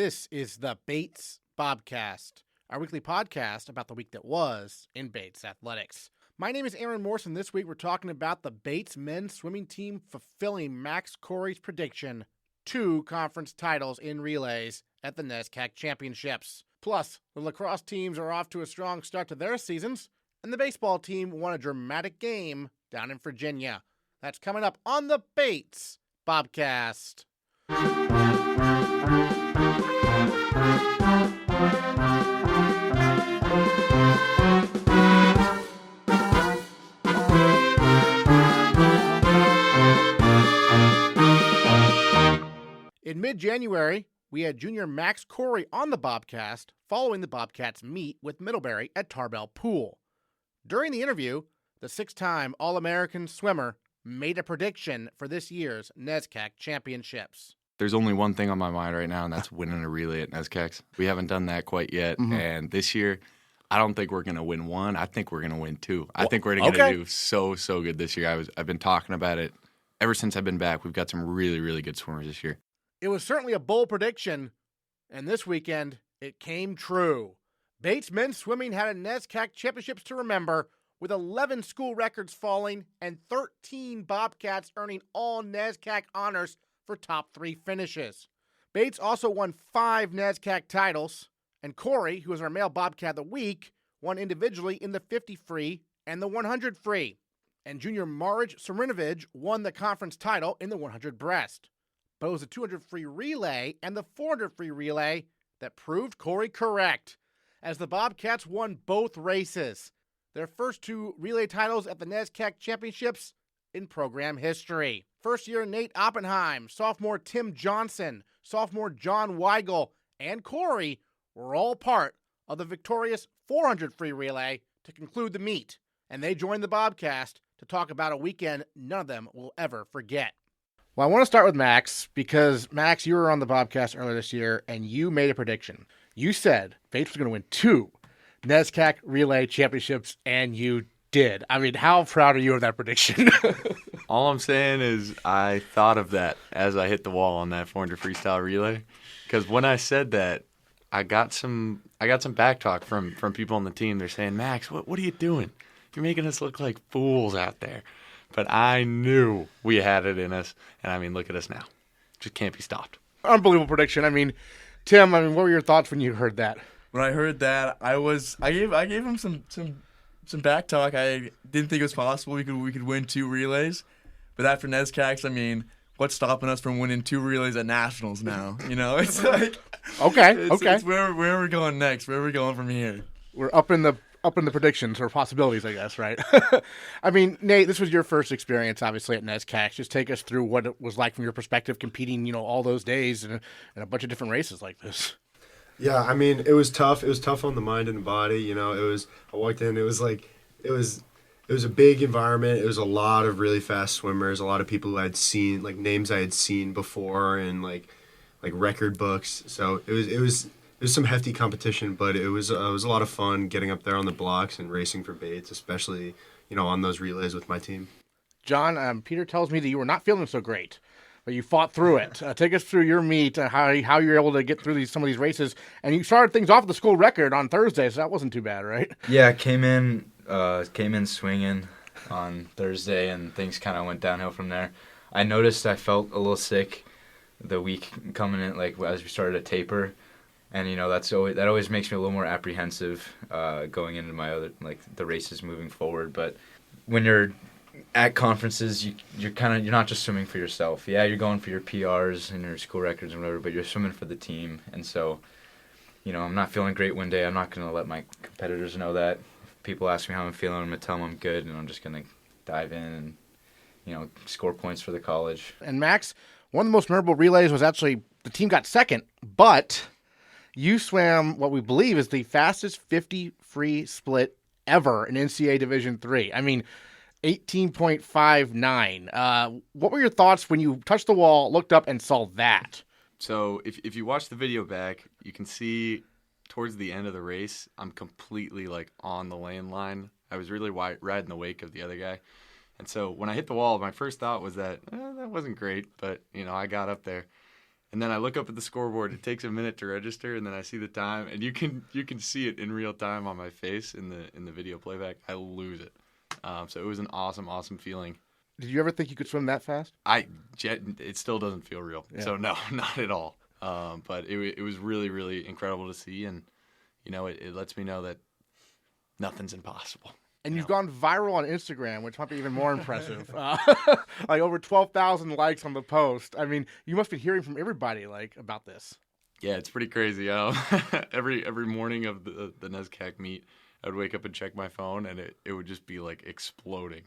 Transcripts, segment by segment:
This is the Bates Bobcast, our weekly podcast about the week that was in Bates athletics. My name is Aaron Morse, and this week we're talking about the Bates men's swimming team fulfilling Max Cory's prediction, 2 conference titles in relays at the NESCAC Championships. Plus, the lacrosse teams are off to a strong start to their seasons, and the baseball team won a dramatic game down in Virginia. That's coming up on the Bates Bobcast. In mid-January, we had junior Max Cory on the Bobcast following the Bobcats' meet with Middlebury at Tarbell Pool. During the interview, the 6-time All-American swimmer made a prediction for this year's NESCAC Championships. There's only one thing on my mind right now, and that's winning a relay at NESCACs. We haven't done that quite yet, and this year, I don't think we're going to win one. I think we're going to win 2. I think we're going to do so good this year. I've been talking about it ever since I've been back. We've got some really good swimmers this year. It was certainly a bold prediction, and this weekend, it came true. Bates men's swimming had a NESCAC Championships to remember, with 11 school records falling and 13 Bobcats earning all NESCAC honors for top 3 finishes. Bates also won 5 NESCAC titles, and Cory, who was our male Bobcat of the week, won individually in the 50 free and the 100 free. And junior Marge Sarinovich won the conference title in the 100 breast. But it was the 200 free relay and the 400 free relay that proved Cory correct, as the Bobcats won both races, their first 2 relay titles at the NESCAC Championships in program history. First year Nate Oppenheim, sophomore Tim Johnson, sophomore John Weigel, and Cory were all part of the victorious 400 free relay to conclude the meet, and they joined the Bobcast to talk about a weekend none of them will ever forget. Well, I want to start with Max, because Max, you were on the Bobcast earlier this year, and you made a prediction. You said Bates was going to win 2 NESCAC Relay Championships, and you did. I mean, how proud are you of that prediction? All I'm saying is I thought of that as I hit the wall on that 400 freestyle relay, because when I said that, I got some back talk from people on the team. They're saying, Max, what are you doing? You're making us look like fools out there. But I knew we had it in us, and I mean, look at us now. Just can't be stopped. Unbelievable prediction. I mean, Tim, what were your thoughts when you heard that? When I heard that, I gave him some back talk. I didn't think it was possible we could win 2 relays, but after NESCACs, I mean, what's stopping us from winning 2 relays at nationals now? You know, it's like it's where are we going next? Where are we going from here? We're up in the predictions or possibilities, I guess, right? I mean, Nate, this was your first experience, obviously, at NESCAC. Just take us through what it was like from your perspective, competing, all those days in a bunch of different races like this. Yeah, I mean, it was tough. It was tough on the mind and the body. I walked in. It was a big environment. It was a lot of really fast swimmers. A lot of people who I'd seen, like names I had seen before, and like record books. So it was some hefty competition, but it was a lot of fun getting up there on the blocks and racing for Bates, especially on those relays with my team. John, Peter tells me that you were not feeling so great, but you fought through it. Take us through your meet, how you were able to get through some of these races, and you started things off with the school record on Thursday, so that wasn't too bad, right? Yeah, came in swinging on Thursday, and things kind of went downhill from there. I noticed I felt a little sick the week coming in, like as we started to taper. And that always makes me a little more apprehensive going into my other the races moving forward. But when you're at conferences, you're not just swimming for yourself. Yeah, you're going for your PRs and your school records and whatever, but you're swimming for the team. And so, I'm not feeling great one day. I'm not going to let my competitors know that. If people ask me how I'm feeling, I'm going to tell them I'm good, and I'm just going to dive in and score points for the college. And Max, one of the most memorable relays was actually the team got second, but you swam what we believe is the fastest 50 free split ever in NCAA Division III. I mean, 18.59. What were your thoughts when you touched the wall, looked up, and saw that? So if you watch the video back, you can see towards the end of the race, I'm completely on the lane line. I was really riding the wake of the other guy. And so when I hit the wall, my first thought was that wasn't great, but I got up there. And then I look up at the scoreboard. It takes a minute to register, and then I see the time, and you can see it in real time on my face in the video playback. I lose it. So it was an awesome feeling. Did you ever think you could swim that fast? It still doesn't feel real. Yeah. So no, not at all. But it was really incredible to see, and it lets me know that nothing's impossible. And you've gone viral on Instagram, which might be even more impressive. Like over 12,000 likes on the post. I mean, you must be hearing from everybody about this. Yeah, it's pretty crazy. Every morning of the NESCAC meet, I would wake up and check my phone, and it would just be like exploding,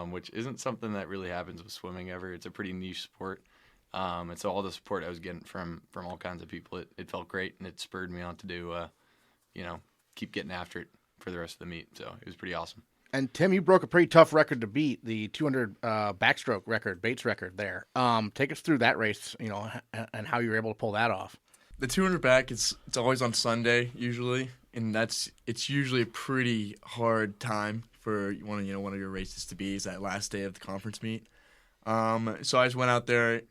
which isn't something that really happens with swimming ever. It's a pretty niche sport. And so all the support I was getting from all kinds of people, it felt great, and it spurred me on to do, keep getting after it for the rest of the meet. So it was pretty awesome. And Tim, you broke a pretty tough record to beat, the 200 backstroke record, Bates record there. Take us through that race, and how you were able to pull that off. The 200 back, it's always on Sunday usually, and it's usually a pretty hard time for one of your races to be, is that last day of the conference meet. So I just went out there.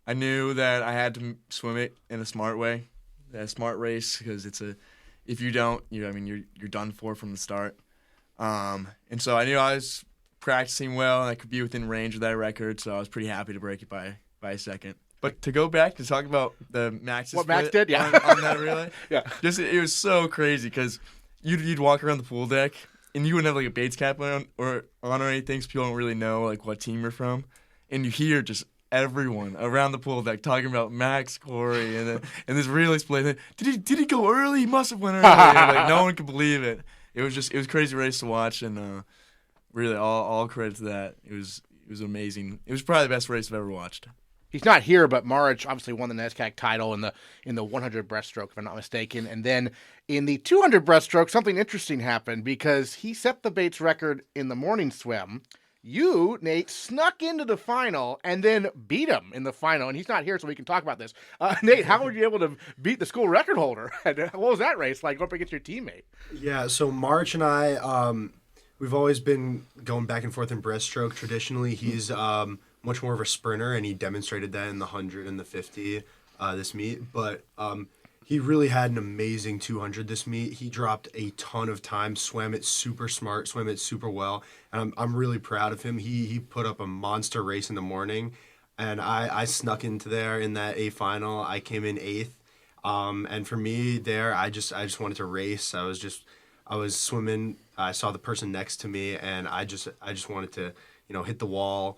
I knew that I had to swim it in a smart way, a smart race, because if you don't, you're done for from the start. And so I knew I was practicing well, and I could be within range of that record, so I was pretty happy to break it by a second. But to go back to talk about the Max what Max did, yeah, on that relay, yeah, it was so crazy because you'd walk around the pool deck and you wouldn't have like a Bates cap on or anything, so people don't really know like what team you're from, and you hear just everyone around the pool deck talking about Max Cory and this relay split. Did he go early? He must have went early. Like no one could believe it. It was a crazy race to watch, and really all credit to that. It was amazing. It was probably the best race I've ever watched. He's not here, but Marich obviously won the NESCAC title in the 100 breaststroke, if I'm not mistaken. And then in the 200 breaststroke, something interesting happened because he set the Bates record in the morning swim. You, Nate, snuck into the final and then beat him in the final. And he's not here, so we can talk about this. Nate, how were you able to beat the school record holder? What was that race like, going up against your teammate? Yeah, so March and I, we've always been going back and forth in breaststroke. Traditionally, he's much more of a sprinter, and he demonstrated that in the 100 and the 50 this meet. But he really had an amazing 200 this meet. He dropped a ton of time, swam it super smart, swam it super well, and I'm really proud of him. He put up a monster race in the morning, and I snuck into there in that A final. I came in 8th, and for me there, I just wanted to race. I was swimming. I saw the person next to me, and I just wanted to hit the wall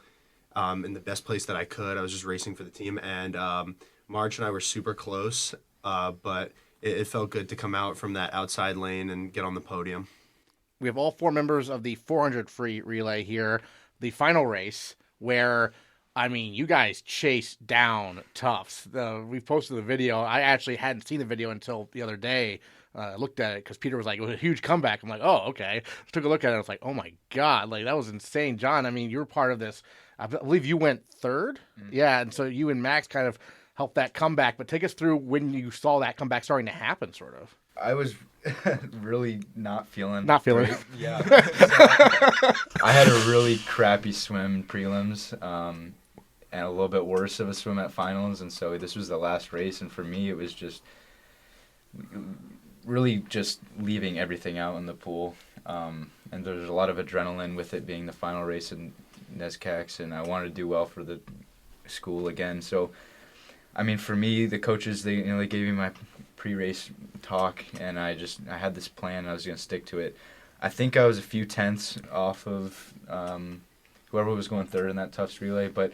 in the best place that I could. I was just racing for the team, and March and I were super close. But it felt good to come out from that outside lane and get on the podium. We have all 4 members of the 400 free relay here. The final race where, you guys chased down Tufts. We posted the video. I actually hadn't seen the video until the other day. I looked at it because Peter was like, it was a huge comeback. I'm like, oh, okay. Took a look at it. I was like, oh, my God. That was insane. John, you were part of this. I believe you went 3rd. Mm-hmm. Yeah, and so you and Max kind of help that comeback, but take us through when you saw that comeback starting to happen, sort of. I was really not feeling great. Yeah. I had a really crappy swim prelims, and a little bit worse of a swim at finals, and so this was the last race, and for me it was just really just leaving everything out in the pool, and there's a lot of adrenaline with it being the final race in NESCACs, and I wanted to do well for the school again, so for me, the coaches, they gave me my pre-race talk, and I had this plan. I was going to stick to it. I think I was a few tenths off of whoever was going 3rd in that Tufts relay, but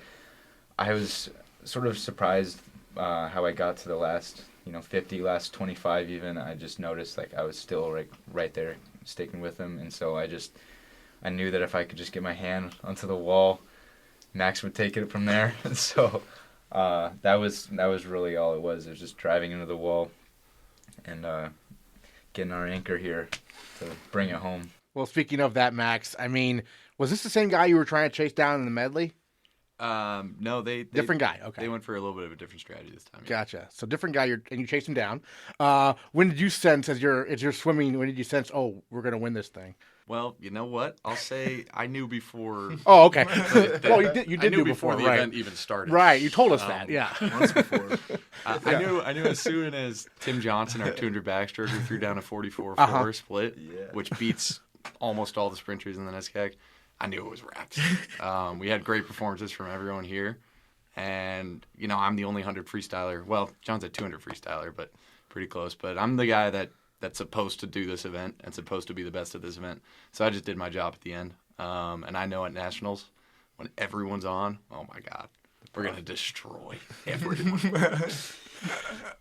I was sort of surprised how I got to the last 50, last 25 even. I just noticed I was still right there sticking with them, and so I knew that if I could just get my hand onto the wall, Max would take it from there. So that was really all it was. It was just driving into the wall and getting our anchor here to bring it home. Well, speaking of that, Max, was this the same guy you were trying to chase down in the medley? No, they different guy. Okay, they went for a little bit of a different strategy this time. Gotcha. So different guy, and you chased him down. When did you sense as you're swimming? When did you sense, oh, we're gonna win this thing? Well, you know what? I'll say I knew before. Oh, okay. Well, you I did knew do before the right? event even started. Right, you told us that. Yeah. Months before. I knew as soon as Tim Johnson, our 200 backstroker, threw down a 44-4 split, which beats almost all the sprinters in the NESCAC. I knew it was wrapped. We had great performances from everyone here, and I'm the only 100 freestyler. Well, John's a 200 freestyler, but pretty close. But I'm the guy that's supposed to do this event and supposed to be the best at this event. So I just did my job at the end. And I know at Nationals, when everyone's on, oh my God, we're going to destroy everyone.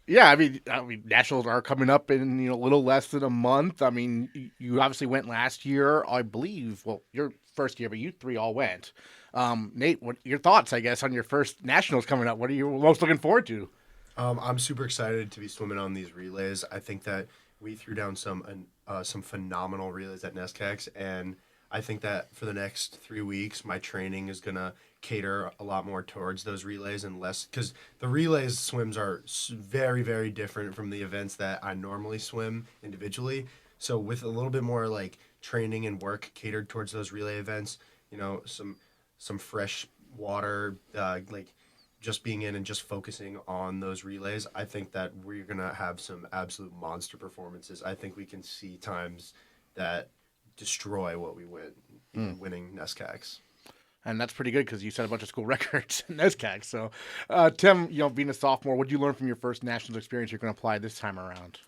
Yeah, I mean, Nationals are coming up in a little less than a month. I mean, you obviously went last year, I believe. Well, your first year, but you three all went. Nate, what your thoughts, I guess, on your first Nationals coming up? What are you most looking forward to? I'm super excited to be swimming on these relays. I think that we threw down some phenomenal relays at NESCACs, and I think that for the next 3 weeks, my training is gonna cater a lot more towards those relays and less, because the relays swims are very, very different from the events that I normally swim individually. So with a little bit more like training and work catered towards those relay events, some fresh water, like just being in and just focusing on those relays, I think that we're going to have some absolute monster performances. I think we can see times that destroy what we win, winning NESCACs. And that's pretty good because you set a bunch of school records in NESCAC. So, Tim, being a sophomore, what did you learn from your first Nationals experience you're going to apply this time around?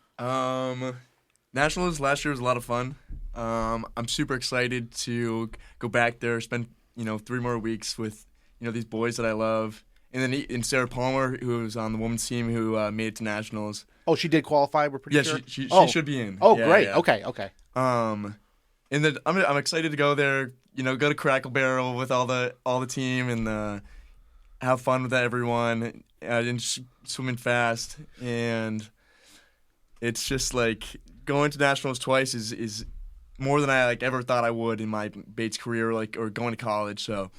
Nationals last year was a lot of fun. I'm super excited to go back there, spend 3 more weeks with these boys that I love. And then Sarah Palmer, who was on the women's team, who made it to Nationals. Oh, she did qualify. We're pretty sure. She should be in. Oh, yeah, great. Yeah. Okay. And then I'm excited to go there. Go to Crackle Barrel with all the team and have fun with everyone and swimming fast. And it's just like going to Nationals twice is more than I ever thought I would in my Bates career, or going to college. So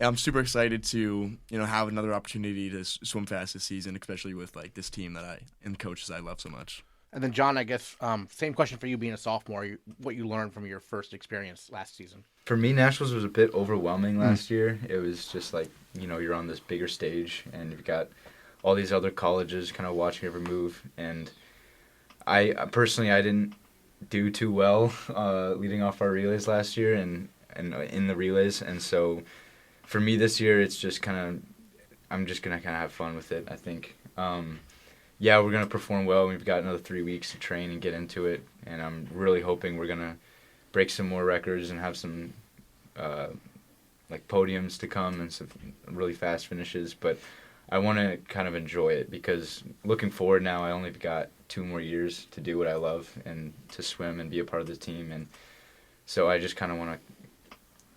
I'm super excited to have another opportunity to swim fast this season, especially with this team and coaches I love so much. And then John, I guess same question for you being a sophomore. What you learned from your first experience last season? For me, Nationals was a bit overwhelming last year. It was just you're on this bigger stage and you've got all these other colleges kind of watching every move. And I personally didn't do too well leading off our relays last year and in the relays. And so for me this year, it's just I'm just going to have fun with it, I think. Yeah, we're going to perform well. We've got another 3 weeks to train and get into it. And I'm really hoping we're going to break some more records and have some podiums to come and some really fast finishes. But I want to kind of enjoy it because looking forward now, I only got 2 more years to do what I love and to swim and be a part of the team. And so I just kind of want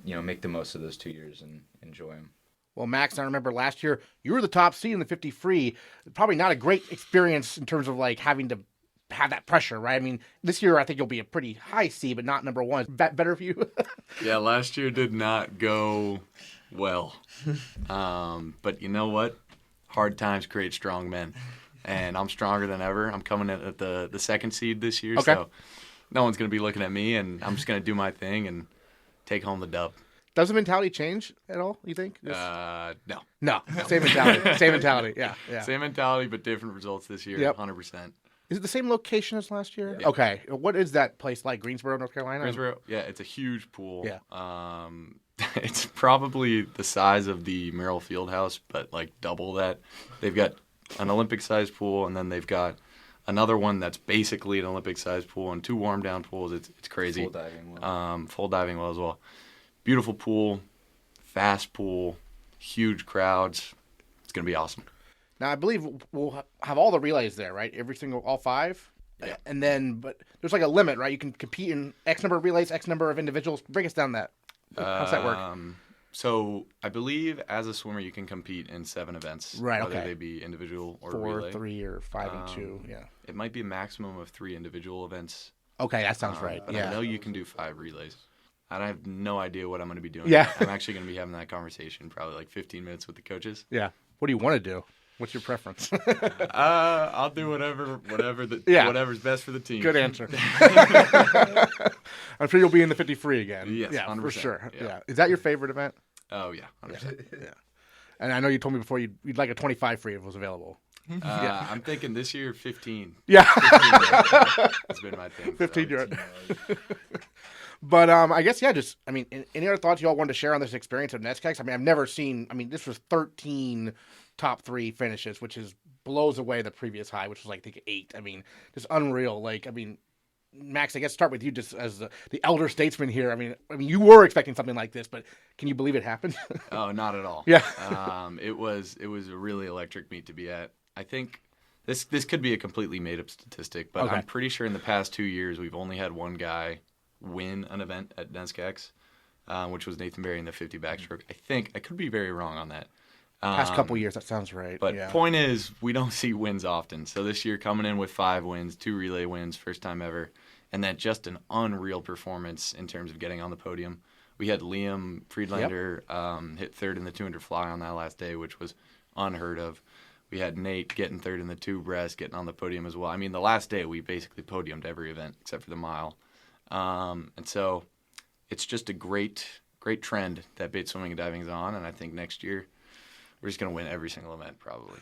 to, make the most of those 2 years and enjoy them. Well, Max, I remember last year you were the top seed in the 50 free. Probably not a great experience in terms of having to have that pressure, right? I mean, this year I think you'll be a pretty high seed, but not number one. Is that better for you? Yeah, last year did not go well. But you know what? Hard times create strong men. And I'm stronger than ever. I'm coming in at the second seed this year, okay. So no one's going to be looking at me, and I'm just going to do my thing and take home the dub. Does the mentality change at all, you think? No. No. Same mentality. Same mentality. Yeah. Same mentality, but different results this year, Yep. 100%. Is it the same location as last year? Yeah. Okay. What is that place like? Greensboro, North Carolina? Greensboro, yeah, it's a huge pool. Yeah. It's probably the size of the Merrill Fieldhouse, but double that. They've got an Olympic-sized pool, and then they've got another one that's basically an Olympic-sized pool and 2 warm-down pools. It's crazy. Full diving well. Full diving well as well. Beautiful pool, fast pool, huge crowds. It's going to be awesome. Now, I believe we'll have all the relays there, right? All 5? Yeah. And then, but there's a limit, right? You can compete in X number of relays, X number of individuals. Break us down that. How's that work? So I believe as a swimmer you can compete in 7 events. Right, whether okay. they be individual or 4, relay. 3, or 5 and 2, yeah. It might be a maximum of 3 individual events. Okay, that sounds right. But yeah. I know you can do 5 relays. I have no idea what I'm going to be doing. Yeah. I'm actually going to be having that conversation probably 15 minutes with the coaches. Yeah. What do you want to do? What's your preference? I'll do whatever's best for the team. Good answer. I'm sure you'll be in the 50 free again. Yes, yeah, 100%. for sure. Yeah. Yeah. Is that your favorite event? Oh yeah, 100%. Yeah. And I know you told me before you'd like a 25 free if it was available. I'm thinking this year 15. Yeah. 15 has been my thing. 15 yard. But I guess, any other thoughts you all wanted to share on this experience of NESCACs? I mean, I've never seen, this was 13 top 3 finishes, which blows away the previous high, which was like, I think 8. Just unreal. Max, I guess start with you just as the elder statesman here. You were expecting something like this, but can you believe it happened? Oh, not at all. Yeah. It was a really electric meet to be at. I think this could be a completely made up statistic, but Okay. I'm pretty sure in the past 2 years we've only had one guy win an event at NESCACs, which was Nathan Berry in the 50 backstroke. I think I could be very wrong on that. Past couple years, that sounds right. But yeah. Point is, we don't see wins often. So this year, coming in with 5 wins, 2 relay wins, first time ever, and then just an unreal performance in terms of getting on the podium. We had Liam Friedlander hit third in the 200 fly on that last day, which was unheard of. We had Nate getting third in the 2 breast, getting on the podium as well. The last day we basically podiumed every event except for the mile. And so it's just a great trend that Bates Swimming and Diving is on, and I think next year we're just going to win every single event, probably.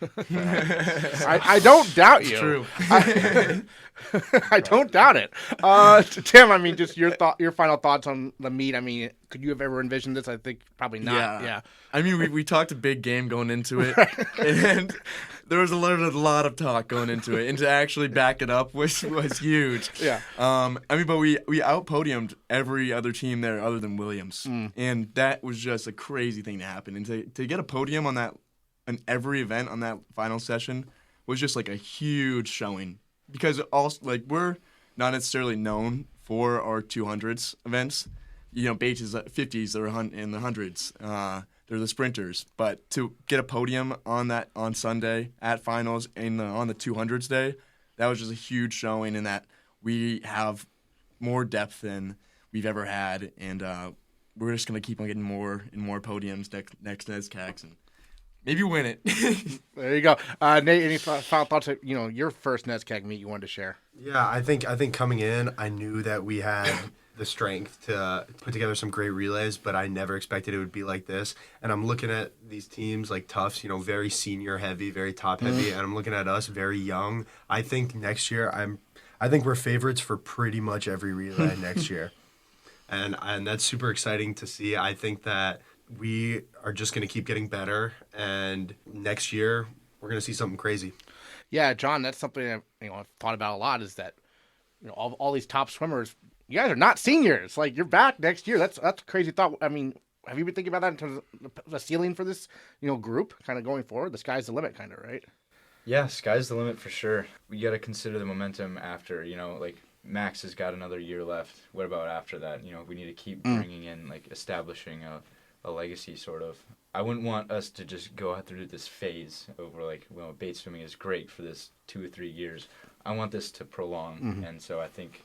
I don't doubt you. True. I don't doubt it. Tim, just your final thoughts on the meet. Could you have ever envisioned this? I think probably not. Yeah. We talked a big game going into it, and there was a lot of talk going into it, and to actually back it up was huge. Yeah. But we out-podiumed every other team there other than Williams, and that was just a crazy thing to happen. And to get a podium on every event on that final session was just like a huge showing, because also we're not necessarily known for our 200s events. Bates is 50s, they're in the 100s. They're the sprinters. But to get a podium on Sunday at finals and on the 200s day, that was just a huge showing in that we have more depth than we've ever had, and we're just going to keep on getting more and more podiums next NESCACs and maybe win it. There you go. Nate, any final thoughts of, your first NESCAC meet you wanted to share? Yeah, I think coming in, I knew that we had the strength to put together some great relays, but I never expected it would be like this. And I'm looking at these teams like Tufts, very senior heavy, very top heavy, and I'm looking at us very young. I think next year I think we're favorites for pretty much every relay next year. And that's super exciting to see. I think that we are just going to keep getting better, and next year we're going to see something crazy. Yeah, John, that's something I've thought about a lot, is that all these top swimmers, you guys are not seniors. You're back next year. That's a crazy thought. Have you been thinking about that in terms of the ceiling for this group kind of going forward? The sky's the limit, kind of, right? Yeah, sky's the limit for sure. We got to consider the momentum after. Max has got another year left. What about after that? We need to keep bringing in, establishing a legacy, sort of. I wouldn't want us to just go through this phase over, Bates swimming is great for this 2 or 3 years. I want this to prolong, and so I think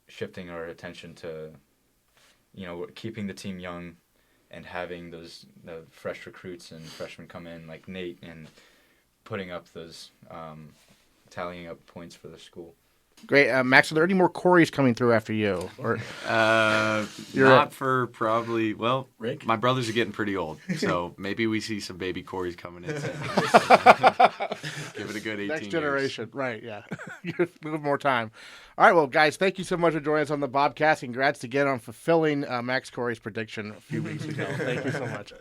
shifting our attention to, keeping the team young and having the fresh recruits and freshmen come in like Nate and putting up those, tallying up points for the school. Great. Max, are there any more Corys coming through after you? Or not for probably, Rick? My brothers are getting pretty old, so maybe we see some baby Corys coming in. Give it a good 18 next years. generation. Right, yeah. A little more time. All right, well, guys, thank you so much for joining us on the Bobcast. Congrats again on fulfilling Max Cory's prediction a few weeks ago. Thank you so much.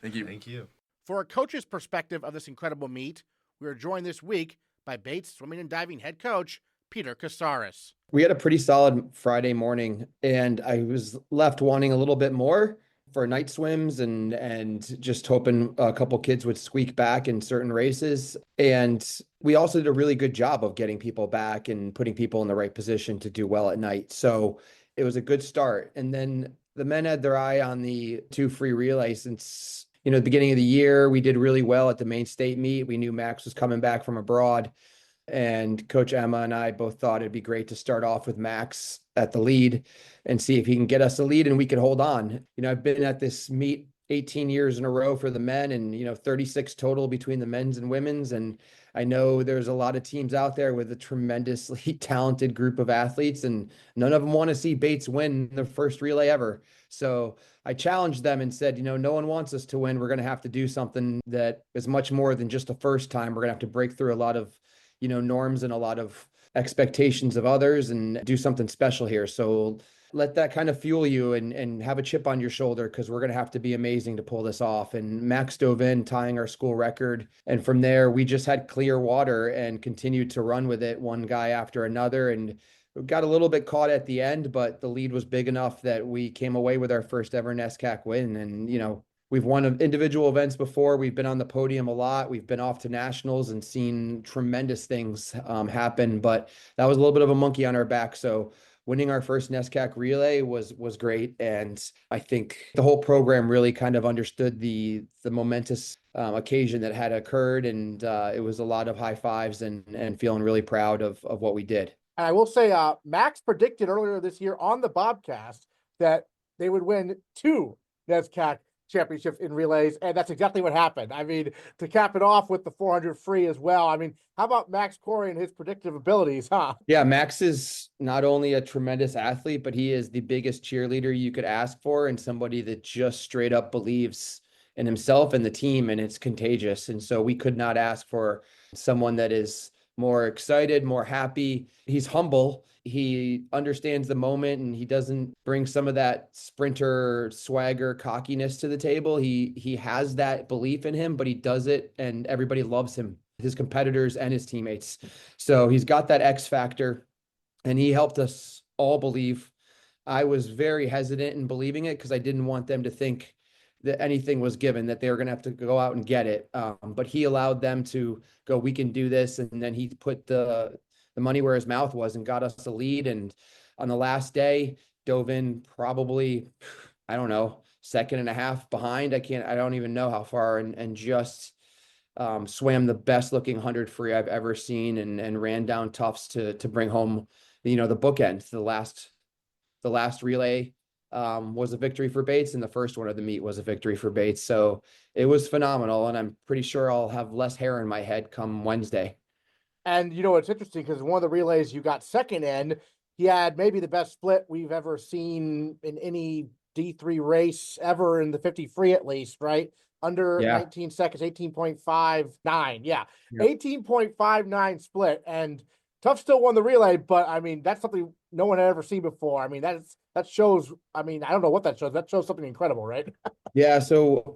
Thank you. Thank you. For a coach's perspective of this incredible meet, we are joined this week by Bates Swimming and Diving head coach Peter Casares. We had a pretty solid Friday morning, and I was left wanting a little bit more for night swims and just hoping a couple kids would squeak back in certain races. And we also did a really good job of getting people back and putting people in the right position to do well at night. So it was a good start. And then the men had their eye on the 2 free relays. Since, the beginning of the year, we did really well at the main state meet. We knew Max was coming back from abroad. And Coach Emma and I both thought it'd be great to start off with Max at the lead and see if he can get us a lead and we could hold on. I've been at this meet 18 years in a row for the men, and 36 total between the men's and women's. And I know there's a lot of teams out there with a tremendously talented group of athletes, and none of them want to see Bates win the first relay ever. So I challenged them and said, no one wants us to win. We're going to have to do something that is much more than just a first time. We're going to have to break through a lot of, norms and a lot of expectations of others and do something special here. So let that kind of fuel you and have a chip on your shoulder, because we're going to have to be amazing to pull this off. And Max dove in, tying our school record. And from there, we just had clear water and continued to run with it, one guy after another. And got a little bit caught at the end, but the lead was big enough that we came away with our first ever NESCAC win. And, we've won individual events before. We've been on the podium a lot. We've been off to nationals and seen tremendous things happen, but that was a little bit of a monkey on our back. So winning our first NESCAC relay was great. And I think the whole program really kind of understood the momentous occasion that had occurred. And it was a lot of high fives and feeling really proud of what we did. And I will say, Max predicted earlier this year on the Bobcast that they would win 2 NESCAC championships in relays, and that's exactly what happened. I mean, to cap it off with the 400 free as well. I mean, how about Max Cory and his predictive abilities, huh? Yeah, Max is not only a tremendous athlete, but he is the biggest cheerleader you could ask for, and somebody that just straight up believes in himself and the team, and it's contagious. And so we could not ask for someone that is more excited, more happy. He's humble. He understands the moment, and he doesn't bring some of that sprinter swagger, cockiness to the table. He has that belief in him, but he does it, and everybody loves him, his competitors and his teammates. So he's got that X factor, and he helped us all believe. I was very hesitant in believing it because I didn't want them to think that anything was given, that they were going to have to go out and get it. But he allowed them to go, we can do this. And then he put the money where his mouth was and got us a lead. And on the last day, dove in probably, I don't know, second and a half behind. I don't even know how far, and just swam the best looking 100 free I've ever seen, and ran down toughs to bring home, the bookend. The last relay was a victory for Bates, and the first one of the meet was a victory for Bates. So it was phenomenal, and I'm pretty sure I'll have less hair in my head come Wednesday. And it's interesting because one of the relays you got second in, he had maybe the best split we've ever seen in any D3 race ever, in the 50 free at least, right? Under 19 seconds, 18.59. Yeah, 18.59 split. And Tough still won the relay, but I mean, that's something no one had ever seen before. I mean, that shows, I mean, I don't know what that shows. That shows something incredible, right? Yeah. So,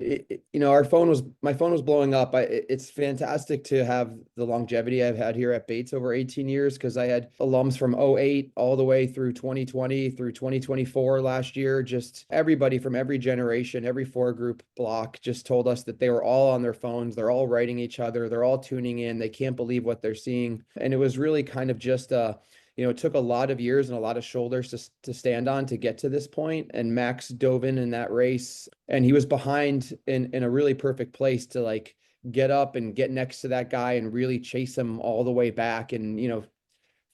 my phone was blowing up. It's fantastic to have the longevity I've had here at Bates over 18 years, because I had alums from 08 all the way through 2020 through 2024 last year. Just everybody from every generation, every 4-group block just told us that they were all on their phones. They're all writing each other. They're all tuning in. They can't believe what they're seeing. And it was really kind of just it took a lot of years and a lot of shoulders to stand on to get to this point. And Max dove in that race, and he was behind in a really perfect place to like get up and get next to that guy and really chase him all the way back. And,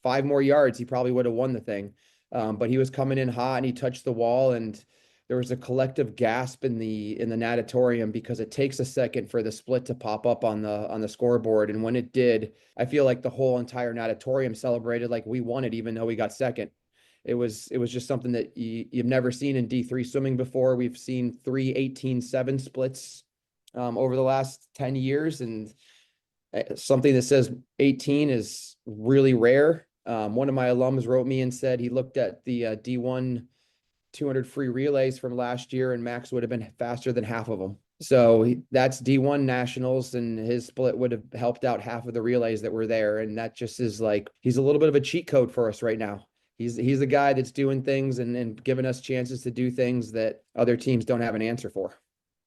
5 more yards, he probably would have won the thing. But he was coming in hot, and he touched the wall, and there was a collective gasp in the natatorium, because it takes a second for the split to pop up on the scoreboard. And when it did, I feel like the whole entire natatorium celebrated like we won it, even though we got second. It was just something that you've never seen in D3 swimming before. We've seen 3 18-7 splits over the last 10 years, and something that says 18 is really rare. One of my alums wrote me and said he looked at the D1 200 free relays from last year, and Max would have been faster than half of them. So that's D1 nationals, and his split would have helped out half of the relays that were there. And that just is like, he's a little bit of a cheat code for us right now. He's a guy that's doing things and giving us chances to do things that other teams don't have an answer for.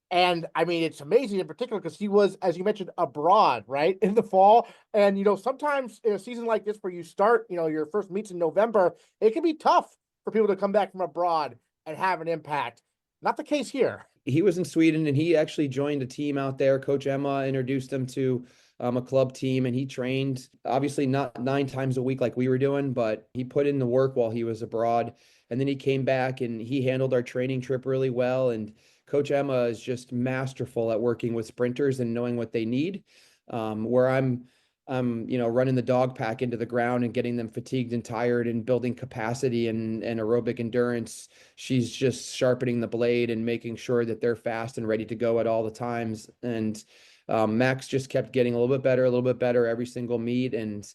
And I mean, it's amazing in particular because he was, as you mentioned, abroad, right, in the fall. And, sometimes in a season like this where you start, your first meets in November, it can be tough for people to come back from abroad and have an impact. Not the case here. He was in Sweden, and he actually joined a team out there. Coach Emma introduced him to a club team, and he trained, obviously not 9 times a week like we were doing, but he put in the work while he was abroad. And then he came back, and he handled our training trip really well, and Coach Emma is just masterful at working with sprinters and knowing what they need. Where I'm running the dog pack into the ground and getting them fatigued and tired and building capacity and aerobic endurance. She's just sharpening the blade and making sure that they're fast and ready to go at all the times. And Max just kept getting a little bit better every single meet. And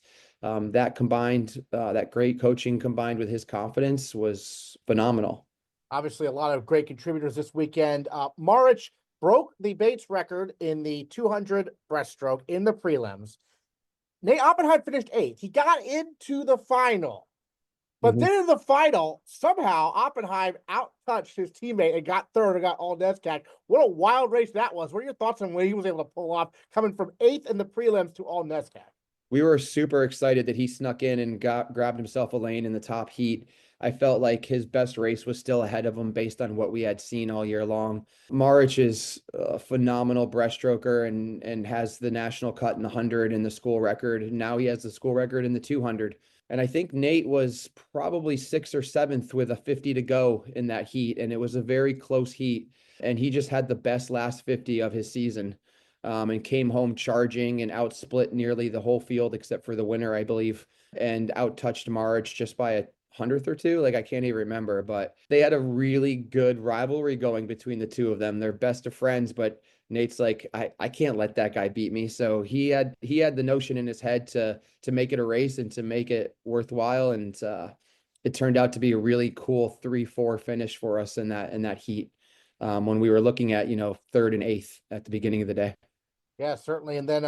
that combined, that great coaching combined with his confidence was phenomenal. Obviously, a lot of great contributors this weekend. Maric broke the Bates record in the 200 breaststroke in the prelims. Nate Oppenheim finished 8th. He got into the final. But then in the final, somehow Oppenheim out-touched his teammate and got 3rd and got all NESCAC. What a wild race that was. What are your thoughts on when he was able to pull off coming from 8th in the prelims to all NESCAC? We were super excited that he snuck in and grabbed himself a lane in the top heat. I felt like his best race was still ahead of him based on what we had seen all year long. Maric is a phenomenal breaststroker and has the national cut in the 100 and the school record. And now he has the school record in the 200. And I think Nate was probably 6th or 7th with a 50 to go in that heat. And it was a very close heat. And he just had the best last 50 of his season. And came home charging and outsplit nearly the whole field except for the winner, I believe, and outtouched Maric just by a 100th or 2. Like, I can't even remember, but they had a really good rivalry going between the two of them. They're best of friends, but Nate's like, I can't let that guy beat me. So he had the notion in his head to make it a race and to make it worthwhile. And it turned out to be a really cool 3-4 finish for us in that heat. When we were looking at, 3rd and 8th at the beginning of the day. Yeah, certainly. And then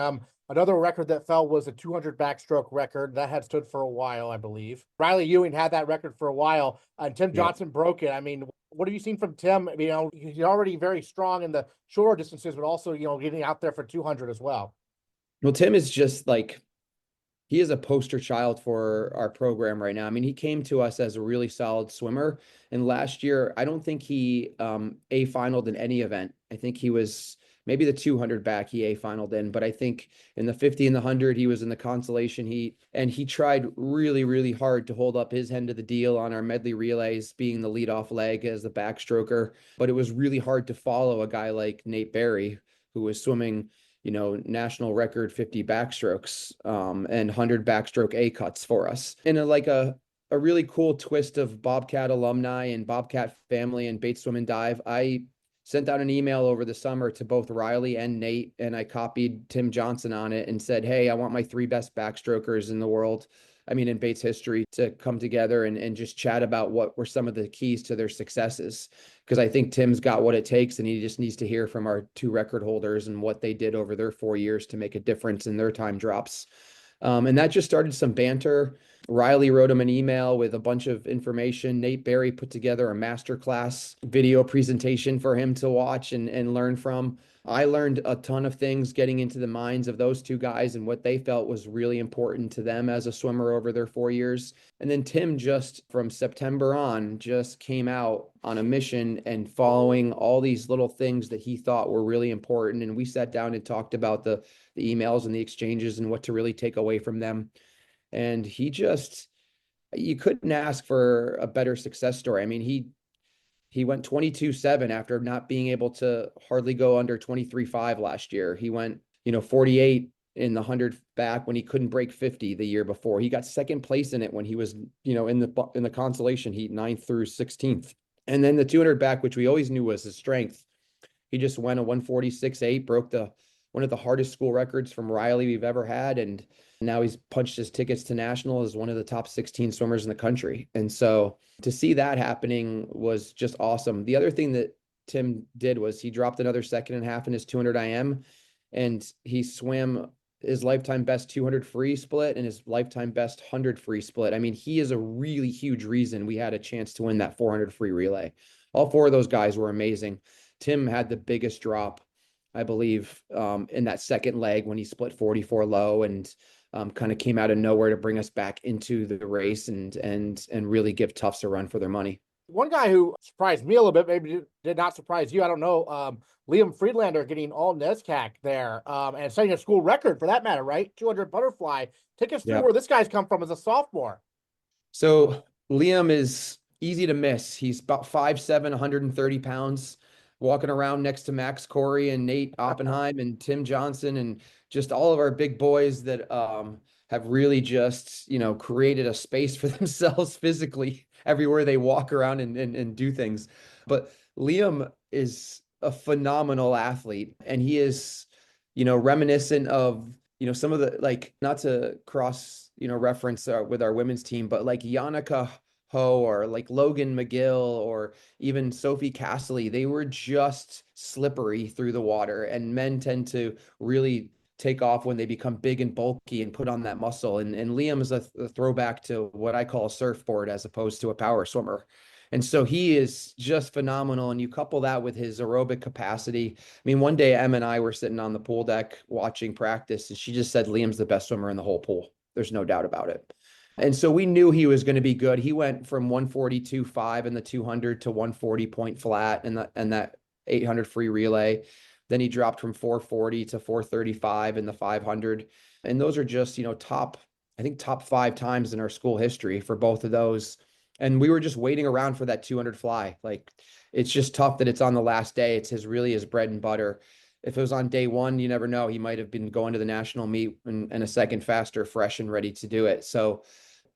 another record that fell was a 200 backstroke record. That had stood for a while, I believe. Riley Ewing had that record for a while, and Tim Johnson broke it. I mean, what have you seen from Tim? He's already very strong in the shorter distances, but also, getting out there for 200 as well. Well, Tim is just like, he is a poster child for our program right now. I mean, he came to us as a really solid swimmer. And last year, I don't think he A-finaled in any event. I think he was maybe the 200 back he A-finaled in, but I think in the 50 and the 100, he was in the consolation heat, and he tried really, really hard to hold up his end of the deal on our medley relays, being the leadoff leg as the backstroker. But it was really hard to follow a guy like Nate Berry, who was swimming, national record 50 backstrokes and 100 backstroke A cuts for us. And a really cool twist of Bobcat alumni and Bobcat family and Bates Swim and Dive, I sent out an email over the summer to both Riley and Nate, and I copied Tim Johnson on it and said, hey, I want my 3 best backstrokers in the world, in Bates history, to come together and just chat about what were some of the keys to their successes. Because I think Tim's got what it takes, and he just needs to hear from our 2 record holders and what they did over their 4 years to make a difference in their time drops. And that just started some banter. Riley wrote him an email with a bunch of information. Nate Berry put together a masterclass video presentation for him to watch and learn from. I learned a ton of things getting into the minds of those 2 guys and what they felt was really important to them as a swimmer over their 4 years. And then Tim, just from September on, just came out on a mission and following all these little things that he thought were really important. And we sat down and talked about the emails and the exchanges and what to really take away from them. And you couldn't ask for a better success story. I mean, he went 22-7 after not being able to hardly go under 23.5 last year. He went, 48 in the 100 back when he couldn't break 50 the year before. He got 2nd place in it when he was, in the consolation heat, 9th through 16th. And then the 200 back, which we always knew was his strength, he just went a 146.8, broke one of the hardest school records from Riley we've ever had. And now he's punched his tickets to national as one of the top 16 swimmers in the country. And so to see that happening was just awesome. The other thing that Tim did was he dropped another 2.5 in his 200 IM, and he swam his lifetime best 200 free split and his lifetime best 100 free split. I mean, he is a really huge reason we had a chance to win that 400 free relay. All 4 of those guys were amazing. Tim had the biggest drop, I believe, in that 2nd leg when he split 44 low and kind of came out of nowhere to bring us back into the race and really give Tufts a run for their money. One guy who surprised me a little bit, maybe did not surprise you, I don't know, Liam Friedlander getting all NESCAC there and setting a school record for that matter, right? 200 butterfly. Take us through where this guy's come from as a sophomore. So Liam is easy to miss. He's about 5'7", 130 pounds. walking around next to Max Cory and Nate Oppenheim and Tim Johnson and just all of our big boys that have really just, created a space for themselves physically everywhere they walk around and do things. But Liam is a phenomenal athlete, and he is, reminiscent of, some of the, like, not to cross, reference with our women's team, but like Yannicka Ho or like Logan McGill or even Sophie Castley, they were just slippery through the water, and men tend to really take off when they become big and bulky and put on that muscle. And Liam is a throwback to what I call a surfboard as opposed to a power swimmer. And so he is just phenomenal. And you couple that with his aerobic capacity. I mean, one day Em and I were sitting on the pool deck watching practice, and she just said Liam's the best swimmer in the whole pool. There's no doubt about it. And so we knew he was going to be good. He went from 142.5 in the 200 to 140 point flat and that 800 free relay. Then he dropped from 440 to 435 in the 500. And those are just, top 5 times in our school history for both of those. And we were just waiting around for that 200 fly. Like, it's just tough that it's on the last day. It's his bread and butter. If it was on day one, you never know. He might have been going to the national meet and a second faster, fresh and ready to do it. So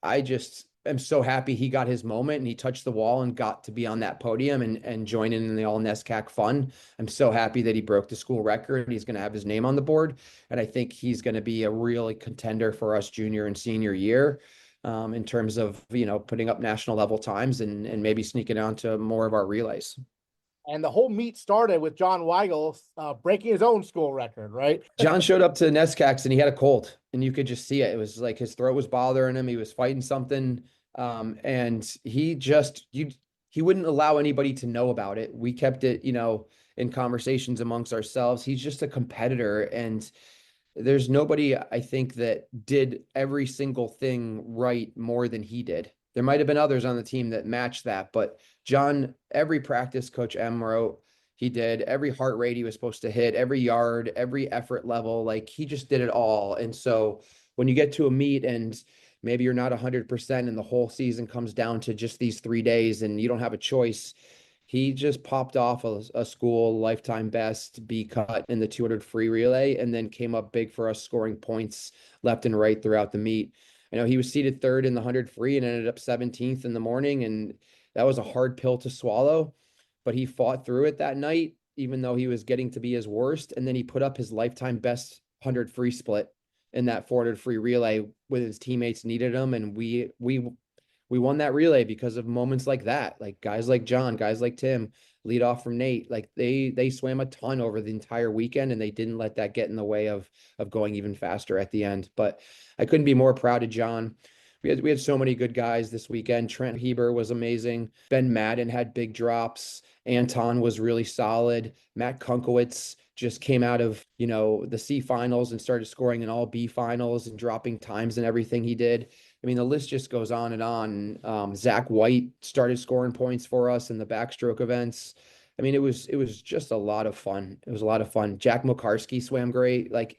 I just am so happy he got his moment and he touched the wall and got to be on that podium and join in the all NESCAC fun. I'm so happy that he broke the school record. He's going to have his name on the board. And I think he's going to be a really contender for us junior and senior year. In terms of, putting up national level times and maybe sneaking on to more of our relays. And the whole meet started with John Weigel breaking his own school record, right? John showed up to NESCACs and he had a cold, and you could just see it. It was like his throat was bothering him. He was fighting something. And he wouldn't allow anybody to know about it. We kept it, in conversations amongst ourselves. He's just a competitor, and there's nobody, I think, that did every single thing right more than he did. There might have been others on the team that matched that, but John, every practice Coach M wrote, he did. Every heart rate he was supposed to hit, every yard, every effort level, like he just did it all. And so when you get to a meet and maybe you're not 100% and the whole season comes down to just these 3 days and you don't have a choice, he just popped off a school lifetime best B cut in the 200 free relay and then came up big for us, scoring points left and right throughout the meet. I know he was seated third in the 100 free and ended up 17th in the morning, and that was a hard pill to swallow, but he fought through it that night, even though he was getting to be his worst. And then he put up his lifetime best 100 free split in that 400 free relay when his teammates needed him. And we won that relay because of moments like that, like guys like John, guys like Tim, lead off from Nate. Like they swam a ton over the entire weekend, and they didn't let that get in the way of going even faster at the end. But I couldn't be more proud of John. We had so many good guys this weekend. Trent Heber was amazing. Ben Madden had big drops. Anton was really solid. Matt Kunkowitz just came out of, the C finals and started scoring in all B finals and dropping times and everything he did. I mean, the list just goes on and on. Zach White started scoring points for us in the backstroke events. I mean, it was just a lot of fun. It was a lot of fun. Jack Mokarski swam great. Like,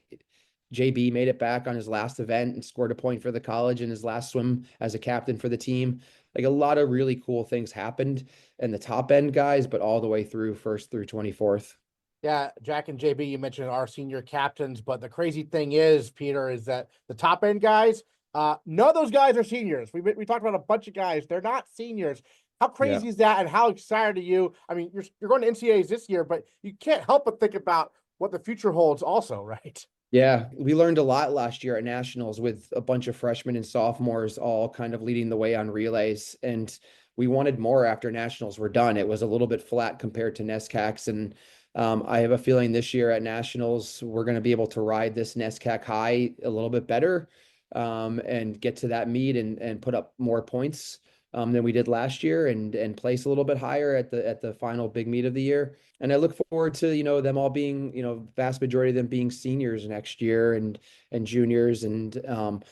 JB made it back on his last event and scored a point for the college in his last swim as a captain for the team. Like, a lot of really cool things happened in the top end guys, but all the way through 1st through 24th. Yeah, Jack and JB, you mentioned our senior captains, but the crazy thing is, Peter, is that the top end guys, none of those guys are seniors. We talked about a bunch of guys. They're not seniors. How crazy is that? And how excited are you? I mean, you're going to NCAAs this year, but you can't help but think about what the future holds also, right? Yeah, we learned a lot last year at nationals with a bunch of freshmen and sophomores all kind of leading the way on relays. And we wanted more after nationals were done. It was a little bit flat compared to NESCACs. And I have a feeling this year at nationals, we're going to be able to ride this NESCAC high a little bit better and get to that meet and put up more points than we did last year and place a little bit higher at the final big meet of the year. And I look forward to, them all being, vast majority of them being seniors next year and juniors and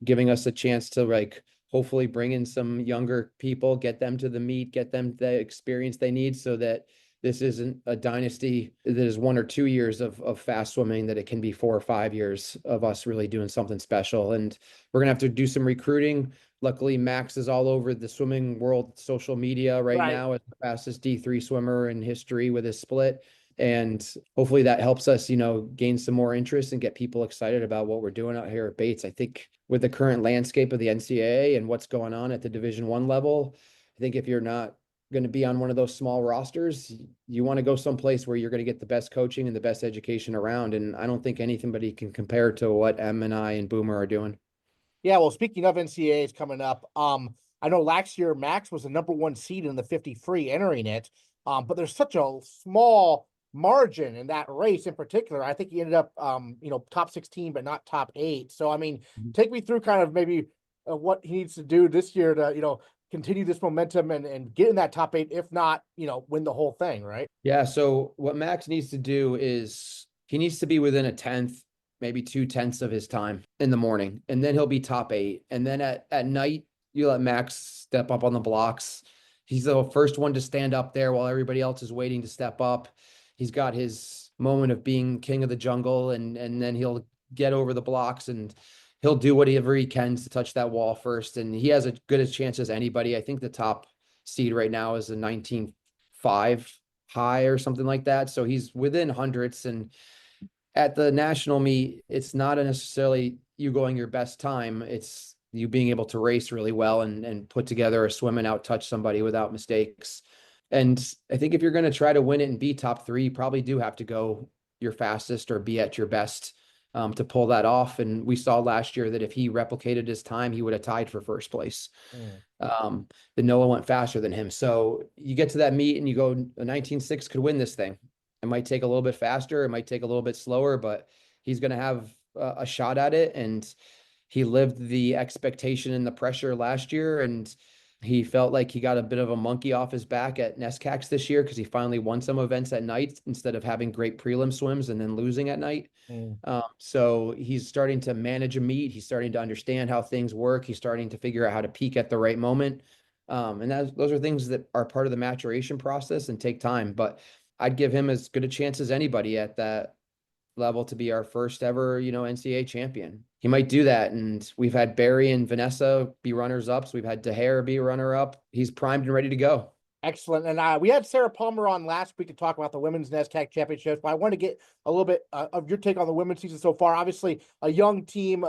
giving us a chance to hopefully bring in some younger people, get them to the meet, get them the experience they need so that this isn't a dynasty that is 1 or 2 years of fast swimming, that it can be 4 or 5 years of us really doing something special. And we're going to have to do some recruiting. Luckily, Max is all over the swimming world social media right Right. now as the fastest D3 swimmer in history with his split. And hopefully that helps us, gain some more interest and get people excited about what we're doing out here at Bates. I think with the current landscape of the NCAA and what's going on at the Division I level, I think if you're not going to be on one of those small rosters, you want to go someplace where you're going to get the best coaching and the best education around. And I don't think anybody can compare to what Em and I and Boomer are doing. Yeah, well, speaking of NCAAs coming up, I know last year Max was the #1 seed in the 50 free entering it, but there's such a small margin in that race in particular. I think he ended up, top 16, but not top 8. So, I mean, take me through kind of maybe what he needs to do this year to, continue this momentum and get in that top 8, if not, win the whole thing, right? Yeah. So what Max needs to do is he needs to be within a 10th, maybe 2/10 of his time in the morning, and then he'll be top 8. And then at night, you let Max step up on the blocks. He's the first one to stand up there while everybody else is waiting to step up. He's got his moment of being king of the jungle, and then he'll get over the blocks and he'll do whatever he can to touch that wall first. And he has as good a chance as anybody. I think the top seed right now is a 19.5 high or something like that. So he's within hundreds. And at the national meet, it's not necessarily you going your best time. It's you being able to race really well and put together a swim and out touch somebody without mistakes. And I think if you're going to try to win it and be top 3, you probably do have to go your fastest or be at your best to pull that off. And we saw last year that if he replicated his time, he would have tied for first place. That Noah went faster than him. So you get to that meet and you go, a 19.6 could win this thing. It might take a little bit faster. It might take a little bit slower, but he's going to have a shot at it. And he lived the expectation and the pressure last year. And he felt like he got a bit of a monkey off his back at NESCACs this year because he finally won some events at night instead of having great prelim swims and then losing at night. So he's starting to manage a meet. He's starting to understand how things work. He's starting to figure out how to peak at the right moment. And those are things that are part of the maturation process and take time. But I'd give him as good a chance as anybody at that level to be our first ever, NCAA champion. He might do that. And we've had Barry and Vanessa be runners ups. We've had DeHare be runner up. He's primed and ready to go. Excellent. And we had Sarah Palmer on last week to talk about the women's NESCAC championships, but I want to get a little bit of your take on the women's season so far. Obviously, a young team,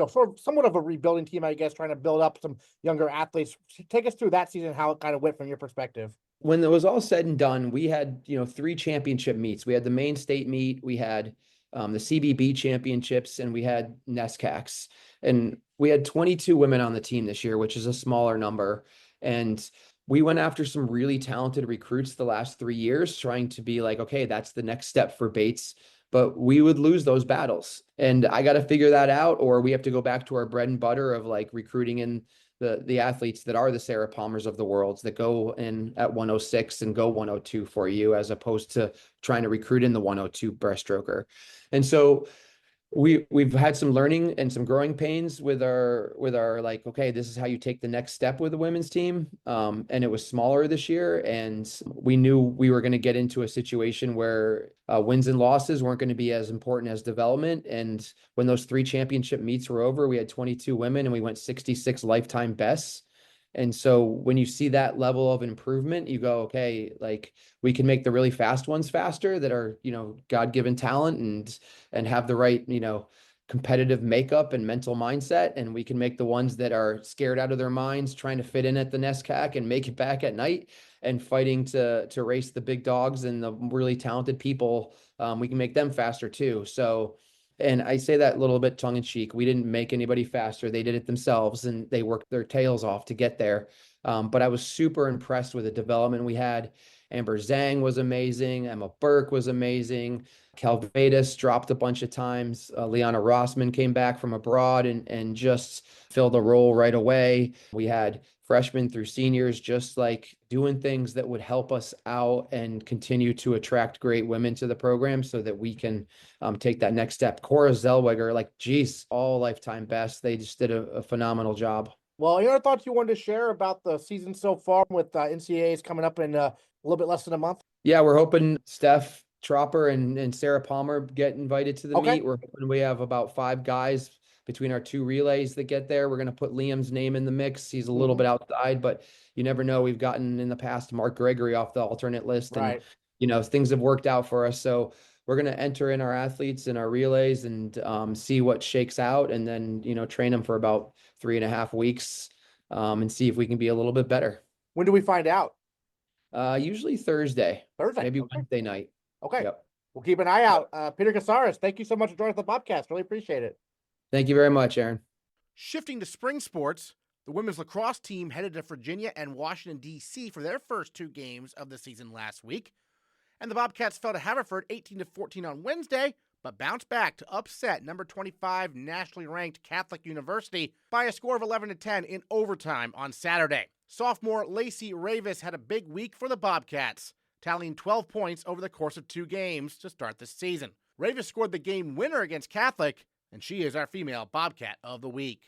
sort of somewhat of a rebuilding team, I guess, trying to build up some younger athletes. Take us through that season, how it kind of went from your perspective. When it was all said and done, we had, 3 championship meets. We had the main state meet, we had the CBB championships, and we had NESCACs. And we had 22 women on the team this year, which is a smaller number. And we went after some really talented recruits the last 3 years, trying to be like, okay, that's the next step for Bates. But we would lose those battles. And I got to figure that out, or we have to go back to our bread and butter of like recruiting in the athletes that are the Sarah Palmers of the world that go in at 106 and go 102 for you, as opposed to trying to recruit in the 102 breaststroker. And so we've had some learning and some growing pains with our like, okay, this is how you take the next step with the women's team. And it was smaller this year. And we knew we were going to get into a situation where wins and losses weren't going to be as important as development. And when those 3 championship meets were over, we had 22 women and we went 66 lifetime bests. And so when you see that level of improvement, you go, okay, like we can make the really fast ones faster that are, God-given talent and have the right, competitive makeup and mental mindset. And we can make the ones that are scared out of their minds, trying to fit in at the NESCAC and make it back at night and fighting to race the big dogs and the really talented people. We can make them faster too. So, and I say that a little bit tongue in cheek. We didn't make anybody faster. They did it themselves and they worked their tails off to get there. But I was super impressed with the development we had. Amber Zhang was amazing. Emma Burke was amazing. Calvadas dropped a bunch of times. Liana Rossman came back from abroad and just filled a role right away. We had freshmen through seniors just like doing things that would help us out and continue to attract great women to the program so that we can take that next step. Cora Zellweger, like, geez, all lifetime best. They just did a phenomenal job. Well, any other thoughts you wanted to share about the season so far with NCAAs coming up in a little bit less than a month? Yeah, we're hoping Steph Tropper and Sarah Palmer get invited to the meet. We're hoping we have about 5 guys between our 2 relays that get there. We're going to put Liam's name in the mix. He's a little bit outside, but you never know. We've gotten in the past Mark Gregory off the alternate list, and things have worked out for us. So we're going to enter in our athletes and our relays and see what shakes out, and then train them for about 3.5 weeks and see if we can be a little bit better. When do we find out? Usually Thursday, maybe okay. Wednesday night. Okay. Yep. We'll keep an eye out. Peter Casares, thank you so much for joining us on the Bobcast. Really appreciate it. Thank you very much, Aaron. Shifting to spring sports, the women's lacrosse team headed to Virginia and Washington, D.C. for their first 2 games of the season last week. And the Bobcats fell to Haverford 18-14 on Wednesday, but bounced back to upset number 25 nationally ranked Catholic University by a score of 11-10 in overtime on Saturday. Sophomore Laci Raveis had a big week for the Bobcats, tallying 12 points over the course of 2 games to start the season. Raveis scored the game winner against Catholic, and she is our female Bobcat of the week.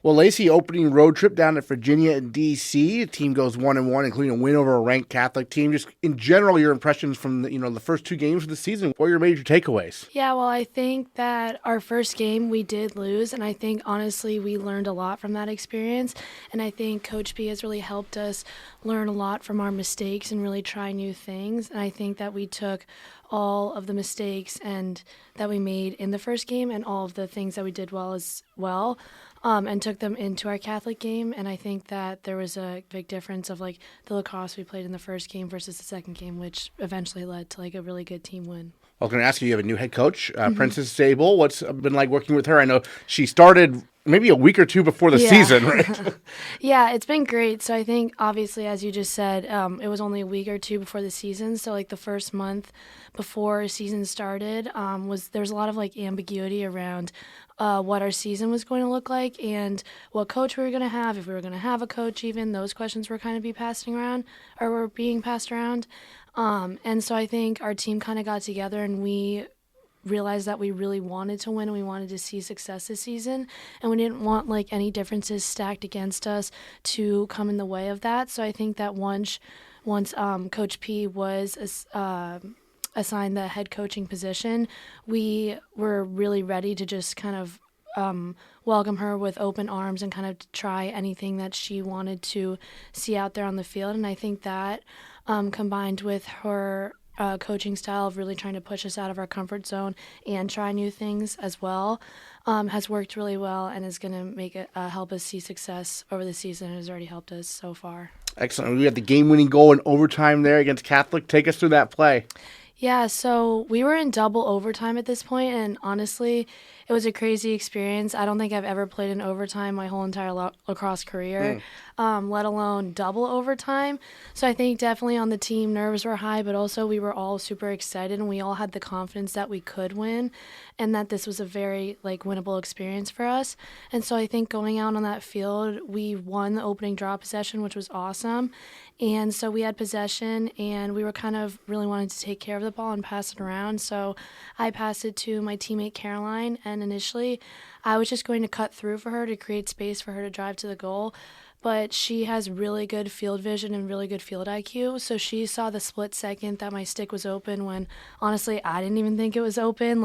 Well, Laci opening road trip down to Virginia and D.C. The team goes 1-1, including a win over a ranked Catholic team. Just in general, your impressions from the first 2 games of the season. What are your major takeaways? Yeah, well, I think that our first game we did lose, and I think honestly we learned a lot from that experience. And I think Coach B has really helped us learn a lot from our mistakes and really try new things. And I think that we took all of the mistakes and that we made in the first game and all of the things that we did well as well. And took them into our Catholic game, and I think that there was a big difference of the lacrosse we played in the first game versus the second game, which eventually led to a really good team win. I was going to ask you have a new head coach, Princess Sable. What's been like working with her? I know she started maybe a week or 2 before the season, right? Yeah, it's been great. So I think, obviously, as you just said, it was only a week or 2 before the season. So, the first month before season started, there was a lot of, ambiguity around what our season was going to look like and what coach we were going to have, if we were going to have a coach even. Those questions were kind of being passed around. And so I think our team kind of got together and we realized that we really wanted to win and we wanted to see success this season, and we didn't want any differences stacked against us to come in the way of that. So I think that once Coach P was assigned the head coaching position, we were really ready to just kind of welcome her with open arms and kind of try anything that she wanted to see out there on the field. And I think that combined with her coaching style of really trying to push us out of our comfort zone and try new things as well has worked really well and is going to make it help us see success over the season and has already helped us so far. Excellent. We had the game-winning goal in overtime there against Catholic. Take us through that play. Yeah, so we were in double overtime at this point, and honestly, it was a crazy experience. I don't think I've ever played in overtime my whole entire lacrosse career, let alone double overtime. So I think definitely on the team, nerves were high, but also we were all super excited, and we all had the confidence that we could win and that this was a very winnable experience for us. And so I think going out on that field, we won the opening draw possession, which was awesome. And so we had possession, and we were kind of really wanting to take care of the ball and pass it around. So I passed it to my teammate Caroline, and initially I was just going to cut through for her to create space for her to drive to the goal. But she has really good field vision and really good field IQ, so she saw the split second that my stick was open when, honestly, I didn't even think it was open.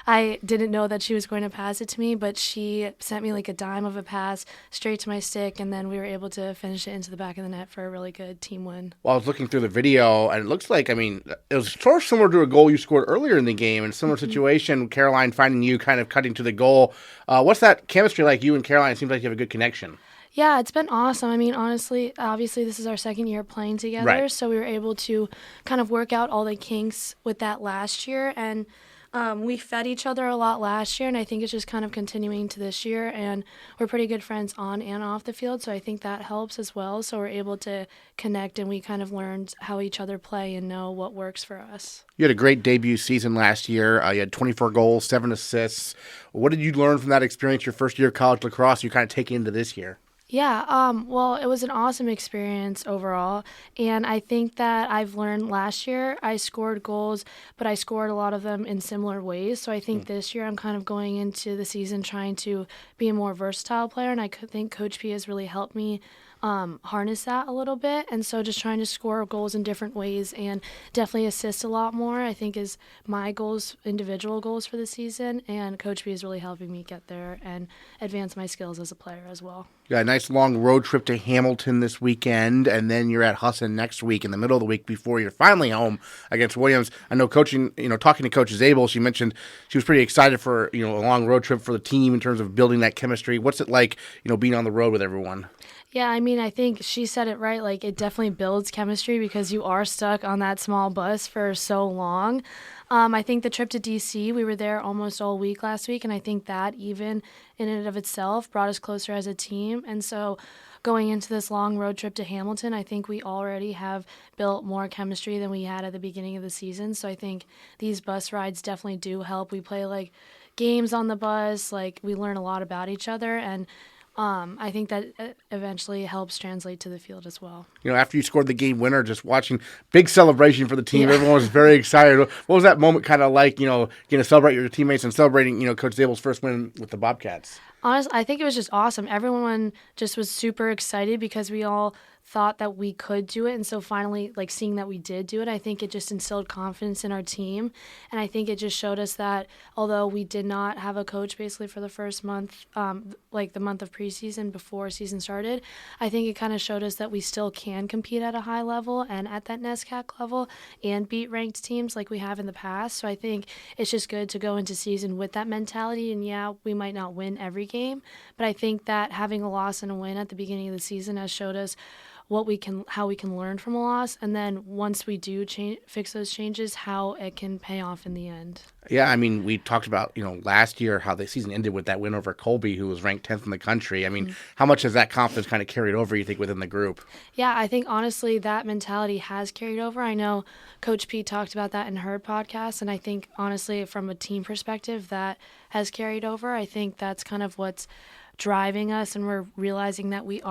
I didn't know that she was going to pass it to me, but she sent me a dime of a pass straight to my stick, and then we were able to finish it into the back of the net for a really good team win. Well, I was looking through the video, and it looks like, it was sort of similar to a goal you scored earlier in the game, in a similar situation, Caroline finding you kind of cutting to the goal. What's that chemistry like, you and Caroline? It seems like you have a good connection. Yeah, it's been awesome. Honestly, obviously this is our second year playing together, right. So we were able to kind of work out all the kinks with that last year, and we fed each other a lot last year, and I think it's just kind of continuing to this year, and we're pretty good friends on and off the field, so I think that helps as well. So we're able to connect, and we kind of learned how each other play and know what works for us. You had a great debut season last year. You had 24 goals, 7 assists. What did you learn from that experience, your first year of college lacrosse, you kind of take into this year? Yeah, well, it was an awesome experience overall, and I think that I've learned last year I scored goals, but I scored a lot of them in similar ways, so I think this year I'm kind of going into the season trying to be a more versatile player, and I think Coach P has really helped me harness that a little bit. And so just trying to score goals in different ways and definitely assist a lot more, I think, is my goals, individual goals for the season. And Coach B is really helping me get there and advance my skills as a player as well. You got a nice long road trip to Hamilton this weekend, and then you're at Husson next week in the middle of the week before you're finally home against Williams. I know talking to Coach Zabel, she mentioned she was pretty excited for, a long road trip for the team in terms of building that chemistry. What's it like, being on the road with everyone? Yeah, I mean, I think she said it right. Like, it definitely builds chemistry because you are stuck on that small bus for so long. I think the trip to D.C., we were there almost all week last week, and I think that even in and of itself brought us closer as a team. And so going into this long road trip to Hamilton, I think we already have built more chemistry than we had at the beginning of the season. So I think these bus rides definitely do help. We play, like, games on the bus. Like, we learn a lot about each other, and I think that eventually helps translate to the field as well. After you scored the game winner, just watching big celebration for the team, Everyone was very excited. What was that moment kind of like, getting to celebrate your teammates and celebrating, Coach Zabel's first win with the Bobcats? Honestly, I think it was just awesome. Everyone just was super excited because we all thought that we could do it. And so finally, like, seeing that we did do it, I think it just instilled confidence in our team. And I think it just showed us that although we did not have a coach basically for the first month, like the month of preseason before season started, I think it kind of showed us that we still can compete at a high level and at that NESCAC level and beat ranked teams like we have in the past. So I think it's just good to go into season with that mentality. And yeah, we might not win every game, but I think that having a loss and a win at the beginning of the season has showed us how we can learn from a loss, and then once we do fix those changes, how it can pay off in the end. Yeah, I mean, we talked about, last year how the season ended with that win over Colby, who was ranked 10th in the country. I mean, How much has that confidence kind of carried over, you think, within the group? Yeah, I think, honestly, that mentality has carried over. I know Coach P talked about that in her podcast, and I think, honestly, from a team perspective, that has carried over. I think that's kind of what's driving us, and we're realizing that we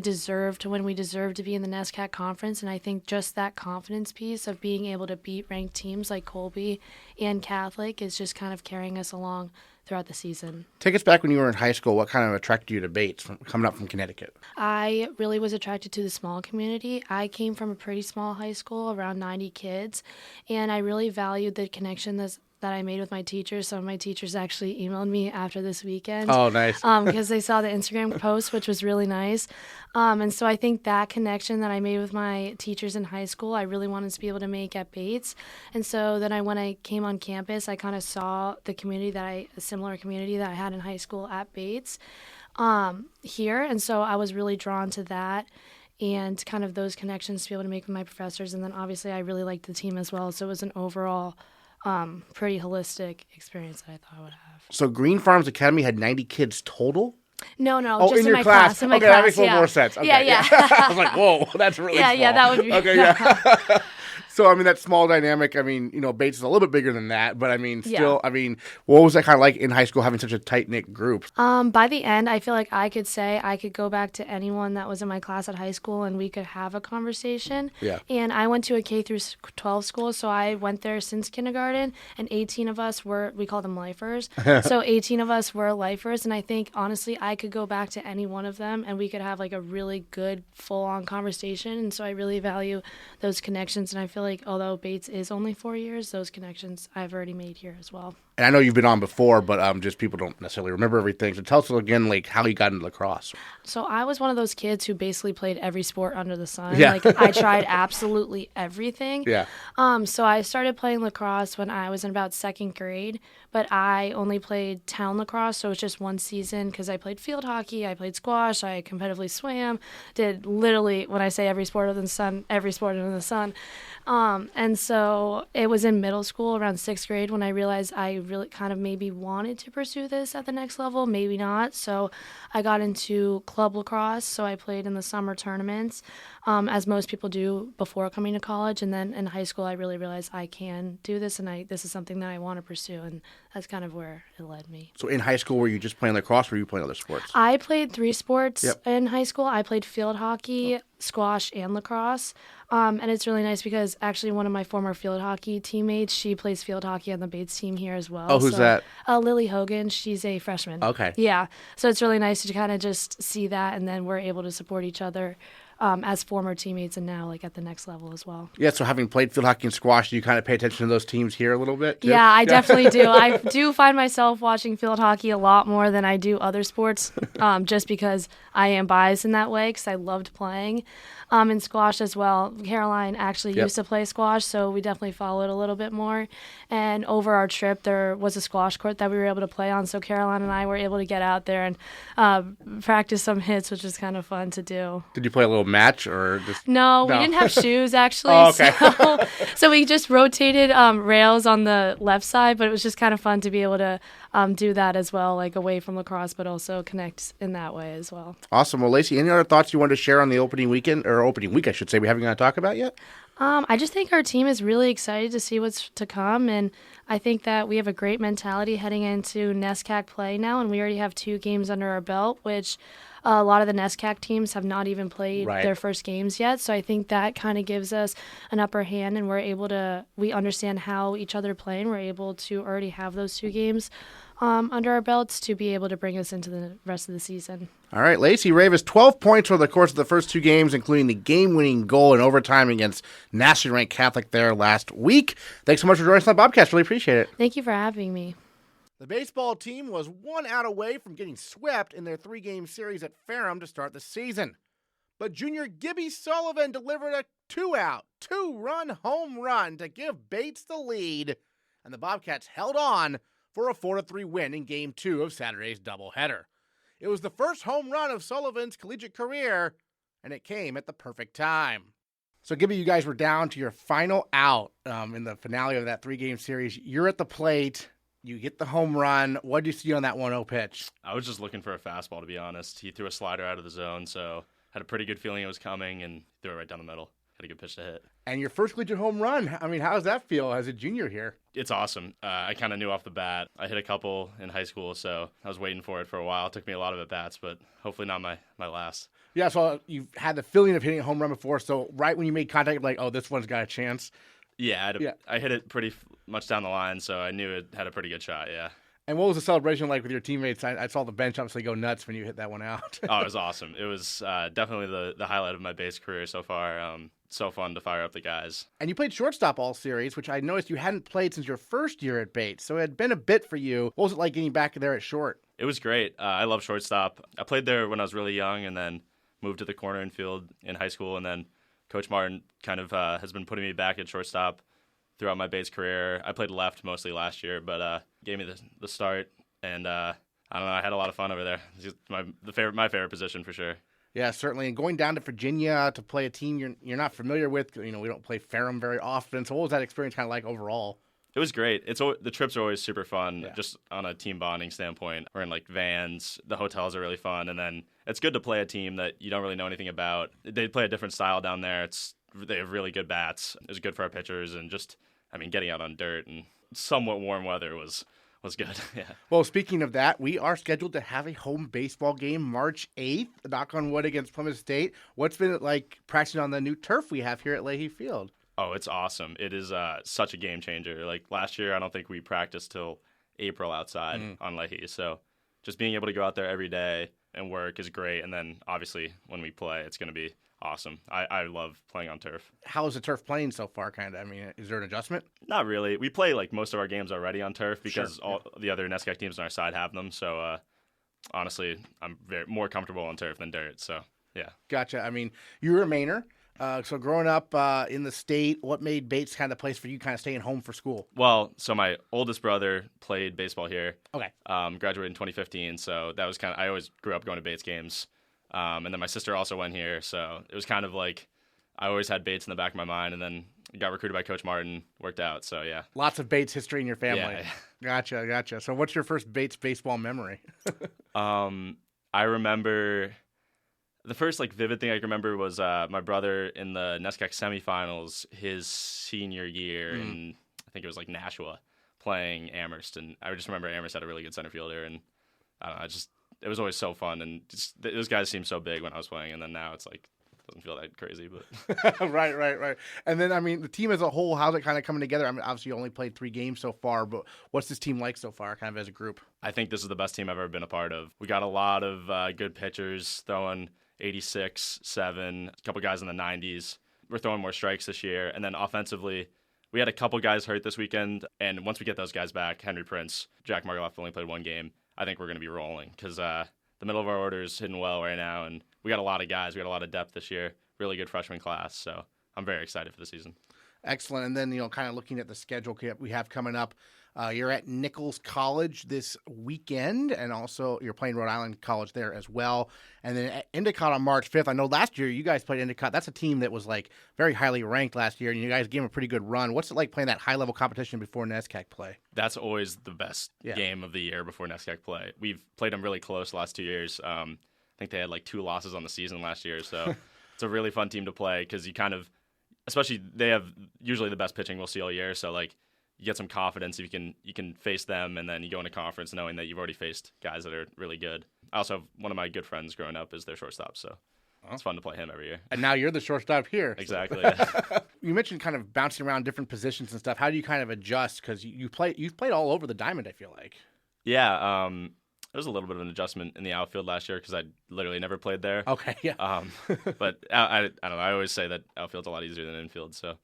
deserve to win. We deserve to be in the NESCAC conference, and I think just that confidence piece of being able to beat ranked teams like Colby and Catholic is just kind of carrying us along throughout the season. Take us back when you were in high school. What kind of attracted you to Bates coming up from Connecticut? I really was attracted to the small community. I came from a pretty small high school, around 90 kids, and I really valued the connection that I made with my teachers. Some of my teachers actually emailed me after this weekend. Oh, nice. Because they saw the Instagram post, which was really nice. And so I think that connection that I made with my teachers in high school, I really wanted to be able to make at Bates. And so then when I came on campus, I kind of saw the community a similar community that I had in high school at Bates here. And so I was really drawn to that and kind of those connections to be able to make with my professors. And then obviously I really liked the team as well. So it was an overall pretty holistic experience that I thought I would have. So Green Farms Academy had 90 kids total? No, just in your my class. In my okay, class, that makes a little more sense. Okay, yeah. I was like, whoa, that's really small. Yeah, that would be. Okay, yeah. So, I mean, that small dynamic, I mean, Bates is a little bit bigger than that, but I mean, still, what was that kind of like in high school having such a tight-knit group? By the end, I feel like I could say I could go back to anyone that was in my class at high school and we could have a conversation. Yeah. And I went to a K through 12 school, so I went there since kindergarten, and 18 of us we call them lifers. So 18 of us were lifers, and I think, honestly, I could go back to any one of them and we could have like a really good, full-on conversation. And so I really value those connections, and I feel like although Bates is only 4 years, those connections I've already made here as well. And I know you've been on before, but just people don't necessarily remember everything. So tell us again, like, how you got into lacrosse. So I was one of those kids who basically played every sport under the sun. Yeah. Like, I tried absolutely everything. Yeah. So I started playing lacrosse when I was in about second grade, but I only played town lacrosse, so it was just one season because I played field hockey, I played squash, I competitively swam, did literally, when I say every sport under the sun, every sport under the sun. And so it was in middle school around sixth grade when I realized I really kind of maybe wanted to pursue this at the next level, maybe not. So I got into club lacrosse. So I played in the summer tournaments, as most people do before coming to college. And then in high school, I really realized I can do this, and this is something that I want to pursue. And that's kind of where it led me. So in high school, were you just playing lacrosse, or were you playing other sports? I played 3 sports Yep. in high school. I played field hockey, squash, and lacrosse. And it's really nice because actually one of my former field hockey teammates, she plays field hockey on the Bates team here as well. Oh, who's that? Lily Hogan. She's a freshman. Okay. Yeah. So it's really nice to kind of just see that, and then we're able to support each other as former teammates and now like at the next level as well. Yeah, so having played field hockey and squash, do you kind of pay attention to those teams here a little bit, too? Yeah, I definitely do. I do find myself watching field hockey a lot more than I do other sports, just because I am biased in that way because I loved playing. In squash as well. Caroline actually used to play squash, so we definitely followed a little bit more. And over our trip, there was a squash court that we were able to play on, so Caroline and I were able to get out there and practice some hits, which was kind of fun to do. Did you play a little match or just... No, we didn't have shoes actually. Oh, okay. So we just rotated rails on the left side, but it was just kind of fun to be able to do that as well, like away from lacrosse, but also connect in that way as well. Awesome. Well, Laci, any other thoughts you wanted to share on the opening weekend, or opening week, I should say, we haven't got to talk about yet? I just think our team is really excited to see what's to come, and I think that we have a great mentality heading into NESCAC play now, and we already have 2 games under our belt, which a lot of the NESCAC teams have not even played their first games yet, so I think that kind of gives us an upper hand, and we understand how each other play, and we're able to already have those 2 games under our belts to be able to bring us into the rest of the season. All right, Laci, Raveis, 12 points over the course of the first 2 games, including the game-winning goal in overtime against nationally ranked Catholic there last week. Thanks so much for joining us on the Bobcast. Really appreciate it. Thank you for having me. The baseball team was 1 out away from getting swept in their 3-game series at Ferrum to start the season. But junior Gibby Sullivan delivered a 2-out, 2-run home run to give Bates the lead, and the Bobcats held on for a 4-3 win in Game 2 of Saturday's doubleheader. It was the first home run of Sullivan's collegiate career, and it came at the perfect time. So, Gibby, you guys were down to your final out in the finale of that 3-game series. You're at the plate. You get the home run. What did you see on that 1-0 pitch? I was just looking for a fastball, to be honest. He threw a slider out of the zone, so had a pretty good feeling it was coming, and threw it right down the middle. Had a good pitch to hit. And your first collegiate home run. I mean, how does that feel as a junior here? It's awesome. I kind of knew off the bat. I hit a couple in high school, so I was waiting for it for a while. It took me a lot of at-bats, but hopefully not my last. Yeah, so you've had the feeling of hitting a home run before, so right when you made contact, you're like, oh, this one's got a chance. Yeah, I hit it pretty much down the line, so I knew it had a pretty good shot, yeah. And what was the celebration like with your teammates? I saw the bench obviously go nuts when you hit that one out. Oh, it was awesome. It was definitely the highlight of my base career so far. So fun to fire up the guys. And you played shortstop all series, which I noticed you hadn't played since your first year at Bates, so it had been a bit for you. What was it like getting back there at short? It was great. I love shortstop. I played there when I was really young and then moved to the corner infield in high school, and then Coach Martin kind of has been putting me back at shortstop throughout my base career. I played left mostly last year, but gave me the start, and I don't know, I had a lot of fun over there. It's just my favorite position for sure. Yeah, certainly. And going down to Virginia to play a team you're not familiar with, we don't play Ferrum very often. So what was that experience kind of like overall? It was great. The trips are always super fun, just on a team bonding standpoint. We're in like vans. The hotels are really fun, and then it's good to play a team that you don't really know anything about. They play a different style down there. They have really good bats. It was good for our pitchers, and just getting out on dirt and somewhat warm weather was good. Yeah. Well, speaking of that, we are scheduled to have a home baseball game March 8th, knock on wood, against Plymouth State. What's been it like practicing on the new turf we have here at Leahy Field? Oh, it's awesome. It is such a game changer. Like last year, I don't think we practiced till April outside on Leahy. So just being able to go out there every day and work is great. And then obviously when we play, it's going to be awesome. I love playing on turf. How is the turf playing so far, kind of? Is there an adjustment? Not really. We play like most of our games already on turf because all the other NESCAC teams on our side have them. So honestly, I'm more comfortable on turf than dirt. So yeah. Gotcha. You're a Mainer. So growing up in the state, what made Bates kind of the place for you kind of staying home for school? Well, so my oldest brother played baseball here. Okay. Graduated in 2015. So that was I always grew up going to Bates games. And then my sister also went here. So it was kind of like I always had Bates in the back of my mind, and then got recruited by Coach Martin, worked out. So yeah. Lots of Bates history in your family. Yeah. Gotcha. So what's your first Bates baseball memory? I remember the first vivid thing I can remember was my brother in the NESCAC semifinals his senior year in, I think it was Nashua, playing Amherst, and I just remember Amherst had a really good center fielder, and I don't know, it was always so fun, and just, those guys seemed so big when I was playing, and then now it's like doesn't feel that crazy, but Right. And then, I mean, the team as a whole, how's it kind of coming together? I mean, obviously you only played 3 games so far, but what's this team like so far, kind of as a group? I think this is the best team I've ever been a part of. We got a lot of good pitchers throwing 86, 7, a couple guys in the 90s. We're throwing more strikes this year, and then offensively, we had a couple guys hurt this weekend, and once we get those guys back, Henry Prince, Jack Margoff only played 1 game. I think we're going to be rolling because the middle of our order is hitting well right now, and we got a lot of guys. We got a lot of depth this year. Really good freshman class, so I'm very excited for the season. Excellent. And then, kind of looking at the schedule we have coming up, you're at Nichols College this weekend, and also you're playing Rhode Island College there as well. And then at Endicott on March 5th. I know last year you guys played Endicott. That's a team that was like very highly ranked last year, and you guys gave them a pretty good run. What's it like playing that high-level competition before NESCAC play? That's always the best game of the year before NESCAC play. We've played them really close the last 2 years. I think they had like 2 losses on the season last year, so it's a really fun team to play because you kind of, especially they have usually the best pitching we'll see all year, so like you get some confidence if you can face them, and then you go into conference knowing that you've already faced guys that are really good. I also have one of my good friends growing up is their shortstop, so it's fun to play him every year. And now you're the shortstop here. Exactly. You mentioned kind of bouncing around different positions and stuff. How do you kind of adjust? Because you've played all over the diamond, I feel like. Yeah, there was a little bit of an adjustment in the outfield last year because I literally never played there. Okay, yeah. But I don't know. I always say that outfield's a lot easier than infield. So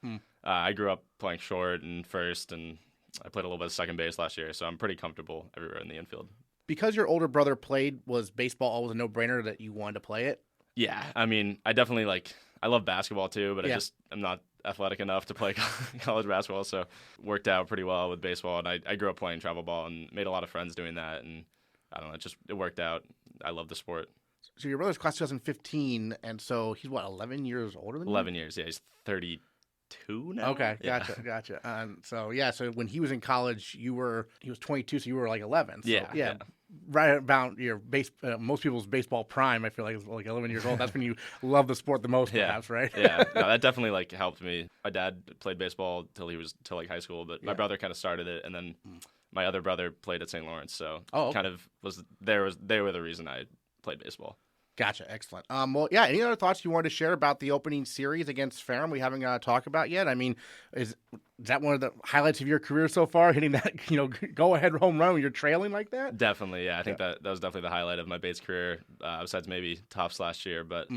I grew up playing short and first, and I played a little bit of second base last year. So I'm pretty comfortable everywhere in the infield. Because your older brother played, was baseball always a no-brainer that you wanted to play it? Yeah. I mean, I definitely I love basketball too, but I'm not athletic enough to play college basketball. So worked out pretty well with baseball. And I grew up playing travel ball and made a lot of friends doing that. And I don't know, it worked out. I love the sport. So your brother's class 2015, and so he's, 11 years older than you? 11 years, yeah. He's 32 now. Okay, gotcha. So when he was in college, he was 22, so you were like 11. So, yeah. Right about your most people's baseball prime, I feel like, is like 11 years old. That's when you love the sport the most, perhaps, right? Yeah, no, that definitely helped me. My dad played baseball till high school, but my brother kind of started it, and then my other brother played at St. Lawrence, so kind of they were the reason I played baseball. Gotcha. Excellent. Any other thoughts you wanted to share about the opening series against Ferrum we haven't talked about yet? I mean, is that one of the highlights of your career so far, hitting that go-ahead home run when you're trailing like that? Definitely, yeah. I think that was definitely the highlight of my Bates career, besides maybe tops last year. But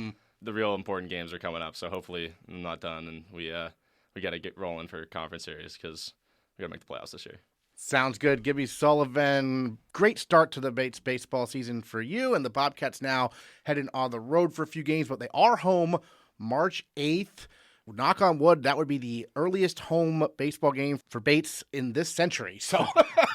the real important games are coming up, so hopefully I'm not done, and we got to get rolling for conference series because we got to make the playoffs this year. Sounds good. Gibby, Sullivan, great start to the Bates baseball season for you. And the Bobcats now heading on the road for a few games, but they are home March 8th. Knock on wood, that would be the earliest home baseball game for Bates in this century. So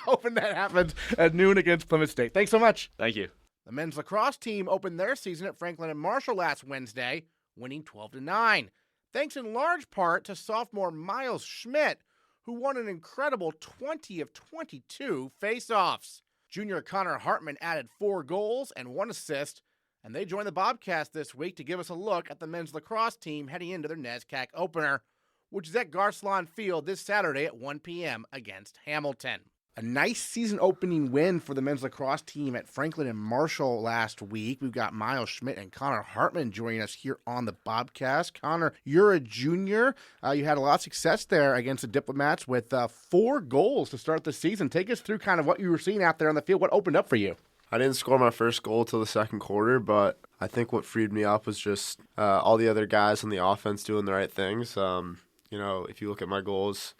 hoping that happens at noon against Plymouth State. Thanks so much. Thank you. The men's lacrosse team opened their season at Franklin and Marshall last Wednesday, winning 12-9. Thanks in large part to sophomore Miles Schmidt, who won an incredible 20 of 22 face-offs. Junior Connor Hartman added 4 goals and 1 assist, and they joined the Bobcast this week to give us a look at the men's lacrosse team heading into their NESCAC opener, which is at Garcelon Field this Saturday at 1 p.m. against Hamilton. A nice season-opening win for the men's lacrosse team at Franklin and Marshall last week. We've got Miles Schmidt and Connor Hartman joining us here on the Bobcast. Connor, you're a junior. You had a lot of success there against the Diplomats with 4 goals to start the season. Take us through kind of what you were seeing out there on the field. What opened up for you? I didn't score my first goal till the second quarter, but I think what freed me up was just all the other guys on the offense doing the right things. If you look at my goals,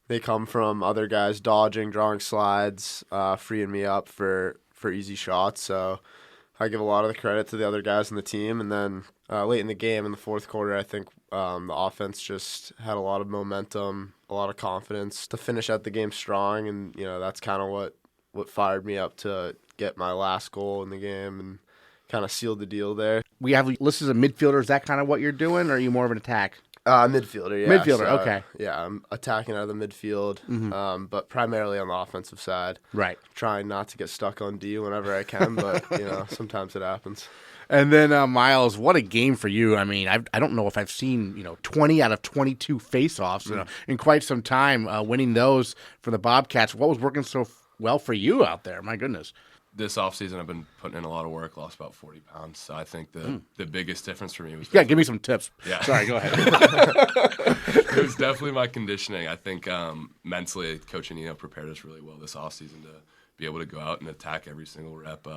they come from other guys dodging, drawing slides, freeing me up for easy shots. So I give a lot of the credit to the other guys on the team. And then late in the game, in the fourth quarter, I think the offense just had a lot of momentum, a lot of confidence to finish out the game strong. And, that's kind of what fired me up to get my last goal in the game and kind of sealed the deal there. We have listed as a midfielder. Is that kind of what you're doing, or are you more of an attack? Midfielder, yeah. Midfielder, okay. Yeah, I'm attacking out of the midfield, but primarily on the offensive side. Right. Trying not to get stuck on D whenever I can, but, sometimes it happens. And then Miles, what a game for you. I mean, I don't know if I've seen 20 out of 22 face-offs in quite some time, winning those for the Bobcats. What was working so well for you out there? My goodness. This offseason, I've been putting in a lot of work, lost about 40 pounds. So I think the biggest difference for me was... Yeah, give me some tips. Yeah. Sorry, go ahead. It was definitely my conditioning. I think mentally, Coach Anino prepared us really well this offseason to be able to go out and attack every single rep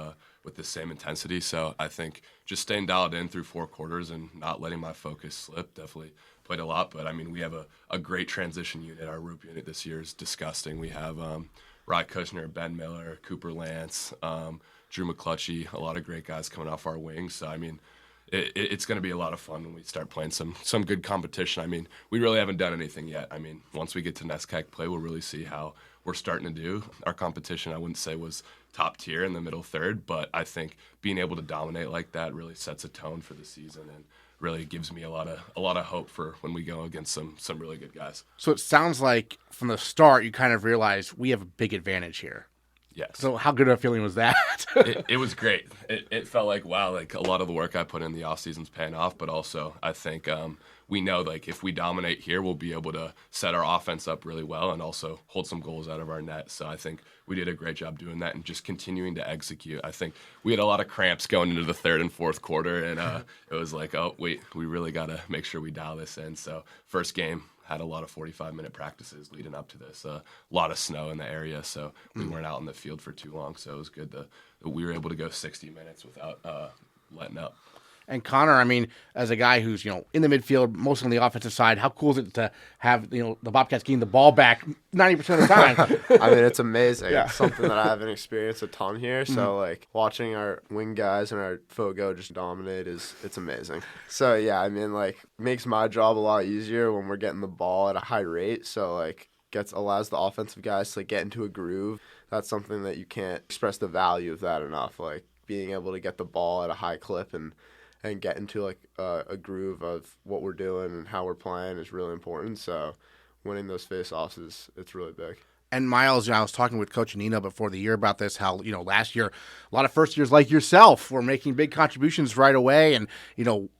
with the same intensity. So I think just staying dialed in through 4 quarters and not letting my focus slip definitely played a lot. But, I mean, we have a great transition unit. Our roop unit this year is disgusting. We have... Rod Kushner, Ben Miller, Cooper Lance, Drew McClutchy, a lot of great guys coming off our wings. So, I mean, it's going to be a lot of fun when we start playing some good competition. I mean, we really haven't done anything yet. I mean, once we get to NESCAC play, we'll really see how we're starting to do. Our competition, I wouldn't say was top tier in the middle third, but I think being able to dominate like that really sets a tone for the season and really gives me a lot of hope for when we go against some really good guys. So it sounds like from the start you kind of realized we have a big advantage here. Yes. So how good of a feeling was that? It was great. It felt like, wow, like a lot of the work I put in the offseason's paying off, but also I think we know like if we dominate here, we'll be able to set our offense up really well and also hold some goals out of our net. So I think we did a great job doing that and just continuing to execute. I think we had a lot of cramps going into the third and fourth quarter, and it was like, oh, wait, we really got to make sure we dial this in. So first game, had a lot of 45-minute practices leading up to this. A lot of snow in the area, so we weren't out in the field for too long. So it was good that we were able to go 60 minutes without letting up. And Connor, I mean, as a guy who's in the midfield, mostly on the offensive side, how cool is it to have the Bobcats getting the ball back 90% of the time? I mean, it's amazing. Yeah. It's something that I haven't experienced a ton here. So like watching our wing guys and our Fogo just dominate it's amazing. So yeah, I mean, like makes my job a lot easier when we're getting the ball at a high rate. So like allows the offensive guys to like, get into a groove. That's something that you can't express the value of that enough. Like being able to get the ball at a high clip and get into like a groove of what we're doing and how we're playing is really important. So winning those face-offs it's really big. And Miles, I was talking with Coach Nino before the year about this, how, last year, a lot of first years like yourself were making big contributions right away. And,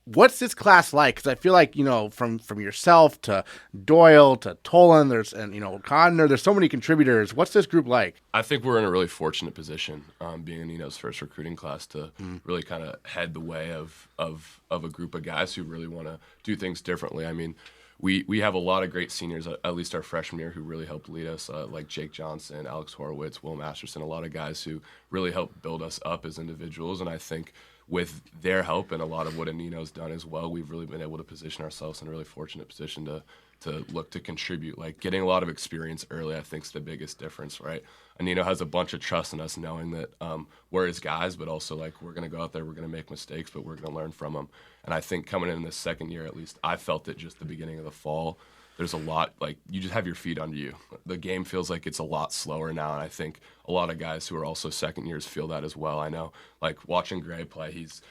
what's this class like? Because I feel like, from yourself to Doyle to Tolan, Connor, there's so many contributors. What's this group like? I think we're in a really fortunate position, being Nino's first recruiting class to really kind of head the way of a group of guys who really want to do things differently. I mean, we have a lot of great seniors, at least our freshman year, who really helped lead us, like Jake Johnson, Alex Horowitz, Will Masterson, a lot of guys who really helped build us up as individuals. And I think with their help and a lot of what Anino's done as well, we've really been able to position ourselves in a really fortunate position to look to contribute. Like getting a lot of experience early, I think, is the biggest difference, right? Anino has a bunch of trust in us, knowing that we're his guys, but also like we're going to go out there, we're going to make mistakes, but we're going to learn from them. And I think coming in this second year, at least, I felt it just the beginning of the fall. There's a lot, like, you just have your feet under you. The game feels like it's a lot slower now, and I think a lot of guys who are also second years feel that as well. I know, like, watching Gray play, he's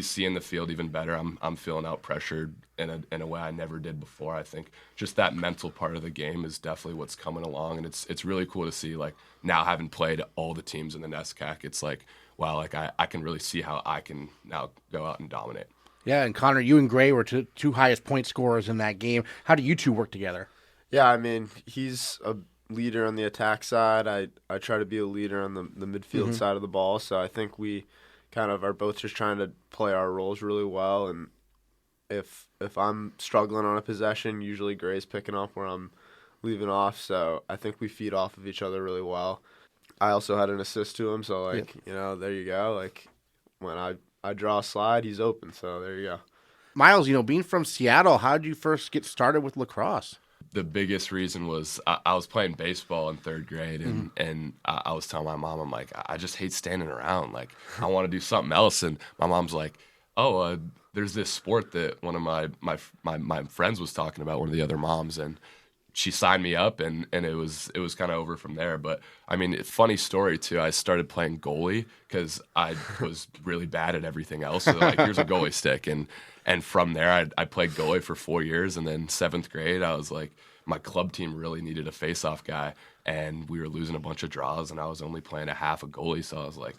seeing the field even better. I'm feeling out pressured in a way I never did before. I think just that mental part of the game is definitely what's coming along, and it's really cool to see, like, now having played all the teams in the NESCAC, it's like, wow, like, I can really see how I can now go out and dominate. Yeah, and Connor, you and Gray were two highest point scorers in that game. How do you two work together? Yeah, I mean, he's a leader on the attack side. I try to be a leader on the midfield side of the ball. So I think we kind of are both just trying to play our roles really well. And if I'm struggling on a possession, usually Gray's picking up where I'm leaving off. So I think we feed off of each other really well. I also had an assist to him, so like there you go. Like when I draw a slide, he's open. So there you go. Miles, being from Seattle, how did you first get started with lacrosse? The biggest reason was I was playing baseball in third grade, and I was telling my mom, I'm like, I just hate standing around. Like, I want to do something else. And my mom's like, oh, there's this sport that one of my friends was talking about, one of the other moms, and she signed me up, and it was kind of over from there. But I mean, funny story too. I started playing goalie because I was really bad at everything else. So like, here's a goalie stick, and from there I played goalie for 4 years, and then 7th grade I was like, my club team really needed a face-off guy, and we were losing a bunch of draws, and I was only playing a half a goalie, so I was like,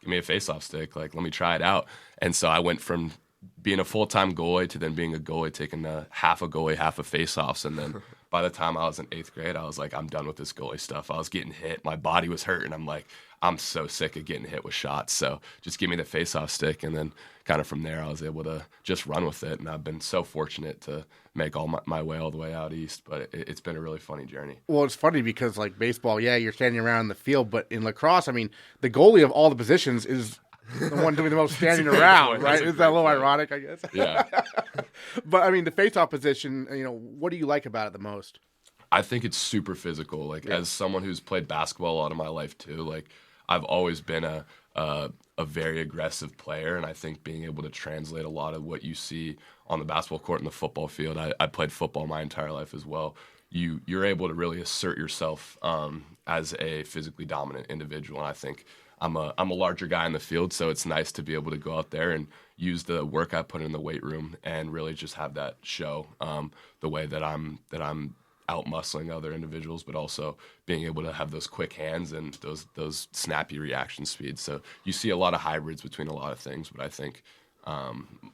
give me a face-off stick. Like, let me try it out. And so I went from being a full-time goalie to then being a goalie, taking half a goalie, half a face-offs. And then by the time I was in 8th grade, I was like, I'm done with this goalie stuff. I was getting hit. My body was hurting. I'm like, I'm so sick of getting hit with shots. So just give me the face-off stick. And then kind of from there, I was able to just run with it. And I've been so fortunate to make all my way all the way out east. But it's been a really funny journey. Well, it's funny because, like, baseball, yeah, you're standing around in the field. But in lacrosse, I mean, the goalie of all the positions is the one doing the most standing around, right? Is that a little ironic, I guess? Yeah. But, I mean, the face-off position, what do you like about it the most? I think it's super physical. Like, as someone who's played basketball a lot of my life too, like, I've always been a very aggressive player, and I think being able to translate a lot of what you see on the basketball court and the football field. I played football my entire life as well. You're able to really assert yourself as a physically dominant individual, and I think I'm a larger guy in the field, so it's nice to be able to go out there and use the work I put in the weight room and really just have that show the way that I'm out muscling other individuals, but also being able to have those quick hands and those snappy reaction speeds. So you see a lot of hybrids between a lot of things, but I think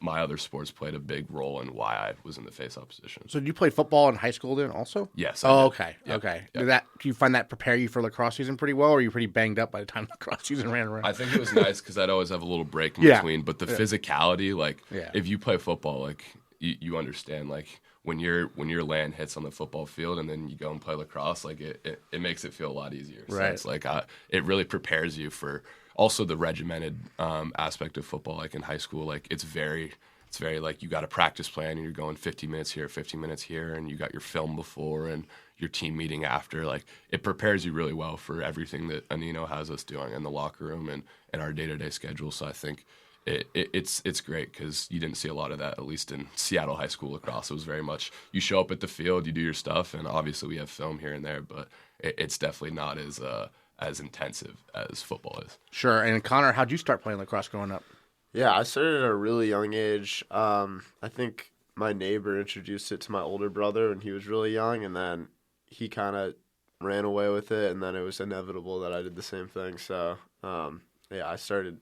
my other sports played a big role in why I was in the face-off position. So did you play football in high school then also? Yes. Oh, okay. Yep. Okay. Yep. Do you find that prepare you for lacrosse season pretty well, or are you pretty banged up by the time lacrosse season ran around? I think it was nice because I'd always have a little break in Yeah. between, but the physicality, like Yeah. if you play football, like you understand, like when your land hits on the football field and then you go and play lacrosse, like it makes it feel a lot easier. So Right. it's like it really prepares you for also the regimented aspect of football. Like in high school, like it's very like you got a practice plan and you're going 50 minutes here, 50 minutes here, and you got your film before and your team meeting after. Like it prepares you really well for everything that Anino has us doing in the locker room and our day-to-day schedule. So I think it's great because you didn't see a lot of that, at least in Seattle high school lacrosse. It was very much you show up at the field, you do your stuff, and obviously we have film here and there, but it's definitely not as intensive as football is. Sure. And Connor, how'd you start playing lacrosse growing up? Yeah, I started at a really young age. I think my neighbor introduced it to my older brother when he was really young, and then he kind of ran away with it, and then it was inevitable that I did the same thing. So, yeah, I started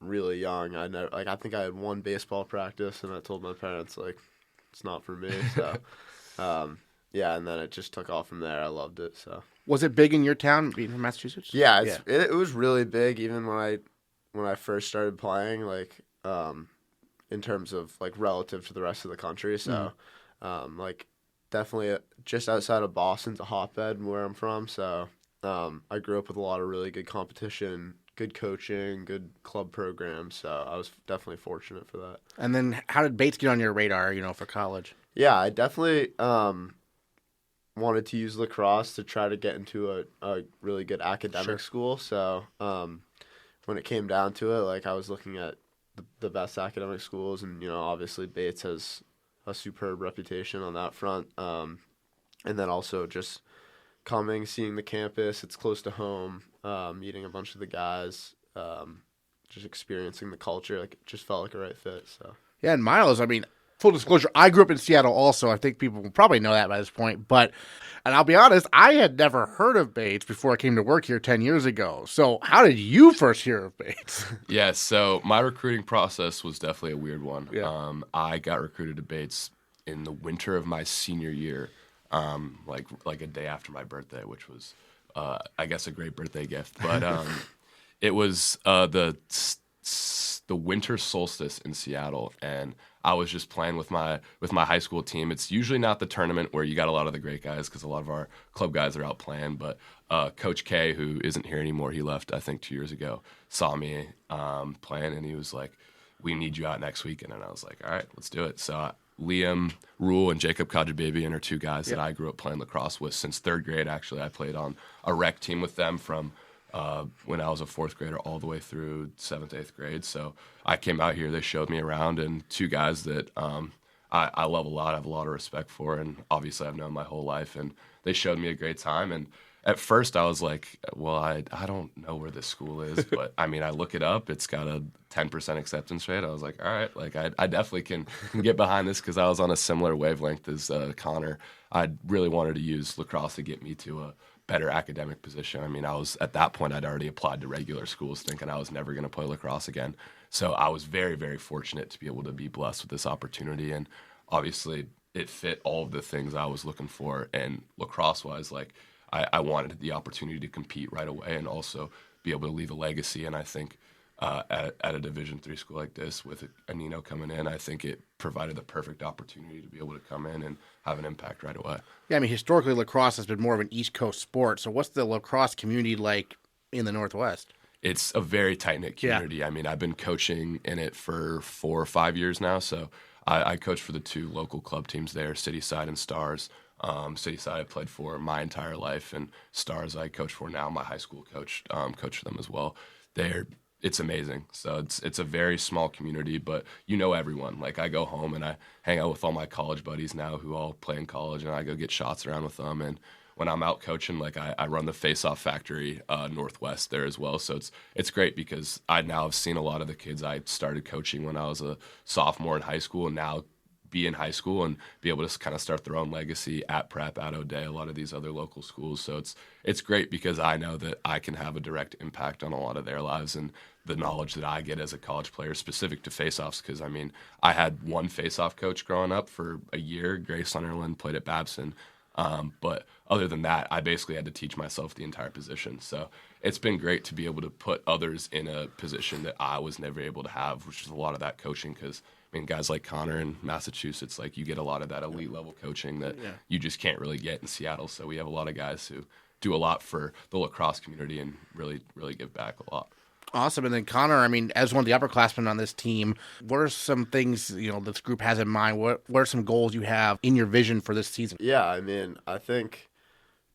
really young. I think I had one baseball practice, and I told my parents, like, it's not for me. So, yeah, and then it just took off from there. I loved it. So, Was it big in your town, being from Massachusetts? yeah, it was really big, even when I first started playing, like, in terms of, like, relative to the rest of the country. So, like, definitely just outside of Boston's a hotbed where I'm from. So, I grew up with a lot of really good competition, good coaching, good club programs. So, I was definitely fortunate for that. And then how did Bates get on your radar, for college? Yeah, I definitely wanted to use lacrosse to try to get into a really good academic school. So, when it came down to it, like, I was looking at the best academic schools, and obviously Bates has a superb reputation on that front. And then also just seeing the campus, it's close to home, meeting a bunch of the guys, just experiencing the culture, like, it just felt like a right fit. So Yeah, and Miles, I mean, full disclosure, I grew up in Seattle also. I think people will probably know that by this point. And I'll be honest, I had never heard of Bates before I came to work here 10 years ago. So how did you first hear of Bates? Yeah, so my recruiting process was definitely a weird one. Yeah. I got recruited to Bates in the winter of my senior year, like a day after my birthday, which was, I guess, a great birthday gift. But it was the winter solstice in Seattle, and I was just playing with my high school team. It's usually not the tournament where you got a lot of the great guys because a lot of our club guys are out playing. But Coach K, who isn't here anymore, he left, I think, 2 years ago, saw me playing, and he was like, we need you out next weekend. And I was like, all right, let's do it. So Liam Rule and Jacob Kajababian are two guys that I grew up playing lacrosse with since third grade, actually. I played on a rec team with them from when I was a fourth grader all the way through 7th, 8th grade. So I came out here, they showed me around, and two guys that I love a lot, I have a lot of respect for, and obviously I've known my whole life, and they showed me a great time. And at first I was like, well, I don't know where this school is, but I mean, I look it up, it's got a 10% acceptance rate. I was like, all right, like I definitely can get behind this because I was on a similar wavelength as Connor. I really wanted to use lacrosse to get me to a better academic position. I mean, I was at that point, I'd already applied to regular schools thinking I was never going to play lacrosse again. So I was very, very fortunate to be able to be blessed with this opportunity. And obviously it fit all of the things I was looking for. And lacrosse wise, like I wanted the opportunity to compete right away and also be able to leave a legacy. And I think at a Division III school like this with a Nino coming in, I think it provided the perfect opportunity to be able to come in and have an impact right away. Yeah, I mean, historically, lacrosse has been more of an East Coast sport. So what's the lacrosse community like in the Northwest? It's a very tight-knit community. Yeah. I mean, I've been coaching in it for 4 or 5 years now. So I coach for the 2 local club teams there, Cityside and Stars. Cityside I played for my entire life, and Stars I coach for now. My high school coach for them as well. It's amazing. So it's a very small community, but you know everyone. Like I go home and I hang out with all my college buddies now who all play in college, and I go get shots around with them. And when I'm out coaching, like I run the Face-Off Factory Northwest there as well. So it's great because I now have seen a lot of the kids I started coaching when I was a sophomore in high school, and now be in high school and be able to kind of start their own legacy at Prep, at O'Day, a lot of these other local schools. So it's great because I know that I can have a direct impact on a lot of their lives and the knowledge that I get as a college player specific to face-offs. Because, I mean, I had one face-off coach growing up for a year. Grace Sunderland played at Babson. But other than that, I basically had to teach myself the entire position. So it's been great to be able to put others in a position that I was never able to have, which is a lot of that coaching. Because, I mean, guys like Connor in Massachusetts, like you get a lot of that elite level coaching that you just can't really get in Seattle. So we have a lot of guys who do a lot for the lacrosse community and really, really give back a lot. Awesome. And then Connor, I mean, as one of the upperclassmen on this team, what are some things, this group has in mind? What are some goals you have in your vision for this season? Yeah, I mean, I think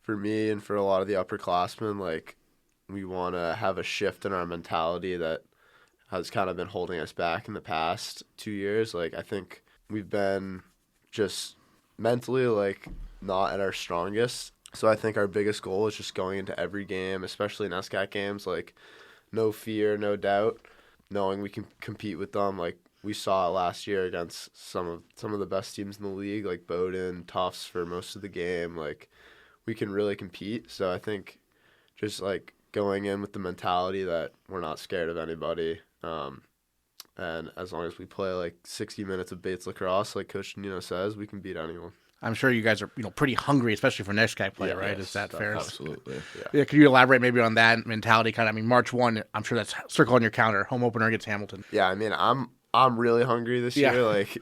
for me and for a lot of the upperclassmen, like, we want to have a shift in our mentality that has kind of been holding us back in the past 2 years. Like, I think we've been just mentally, like, not at our strongest. So I think our biggest goal is just going into every game, especially NESCAC games, like, no fear, no doubt, knowing we can compete with them. Like we saw it last year against some of the best teams in the league, like Bowdoin, Tufts for most of the game. Like we can really compete. So I think just like going in with the mentality that we're not scared of anybody, and as long as we play like 60 minutes of Bates lacrosse, like Coach Nino says, we can beat anyone. I'm sure you guys are, pretty hungry, especially for NESCAC play, right? Yes, Is that fair? Absolutely. Yeah. Could you elaborate maybe on that mentality? Kind of, I mean, March 1, I'm sure that's circle on your calendar. Home opener against Hamilton. Yeah, I mean, I'm really hungry this year, like,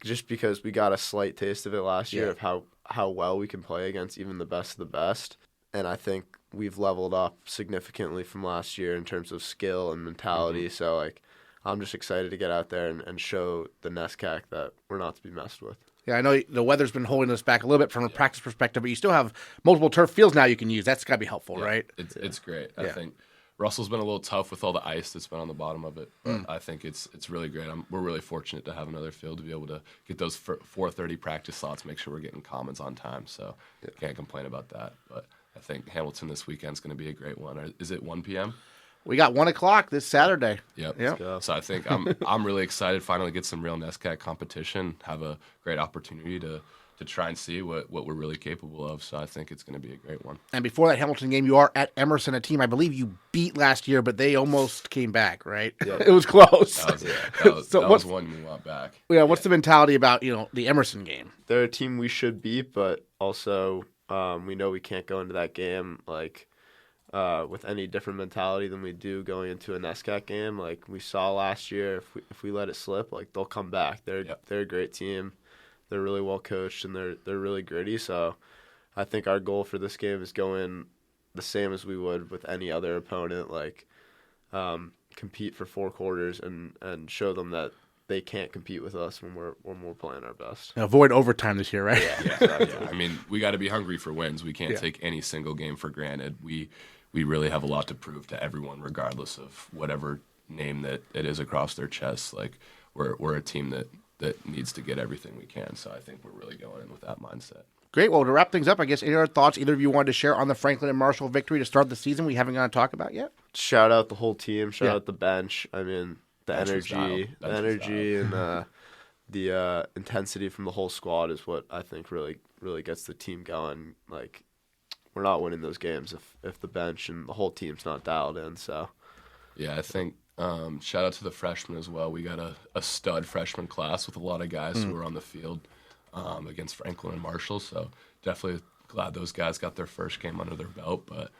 just because we got a slight taste of it last year of how well we can play against even the best of the best, and I think we've leveled up significantly from last year in terms of skill and mentality. Mm-hmm. So like, I'm just excited to get out there and show the NESCAC that we're not to be messed with. Yeah, I know the weather's been holding us back a little bit from a practice perspective, but you still have multiple turf fields now you can use. That's got to be helpful, right? It's great. I think Russell's been a little tough with all the ice that's been on the bottom of it, but I think it's really great. We're really fortunate to have another field to be able to get those 4:30 practice slots, make sure we're getting commons on time, so can't complain about that. But I think Hamilton this weekend's going to be a great one. Is it 1 p.m.? We got 1 o'clock this Saturday. Yep. So I think I'm really excited finally get some real NESCAC competition, have a great opportunity to try and see what we're really capable of. So I think it's going to be a great one. And before that Hamilton game, you are at Emerson, a team I believe you beat last year, but they almost came back, right? Yeah. It was close. That was one we want back. Yeah. What's the mentality about, the Emerson game? They're a team we should beat, but also we know we can't go into that game like with any different mentality than we do going into a NESCAC game. Like we saw last year, if we let it slip, like they'll come back. They're a great team. They're really well coached and they're really gritty. So I think our goal for this game is go in the same as we would with any other opponent. Like compete for 4 quarters and show them that they can't compete with us when we're playing our best. Avoid overtime this year, right? Yeah. I mean, we got to be hungry for wins. We can't take any single game for granted. We really have a lot to prove to everyone, regardless of whatever name that it is across their chest. Like we're a team that needs to get everything we can. So I think we're really going in with that mindset. Great. Well, to wrap things up, I guess any other thoughts either of you wanted to share on the Franklin and Marshall victory to start the season we haven't gotten to talk about yet? Shout out the whole team. Shout out the bench. I mean, the energy and the intensity from the whole squad is what I think really, really gets the team going. Like, we're not winning those games if the bench and the whole team's not dialed in. So Yeah, I think shout out to the freshmen as well. We got a stud freshman class with a lot of guys who were on the field against Franklin and Marshall. So definitely glad those guys got their first game under their belt. But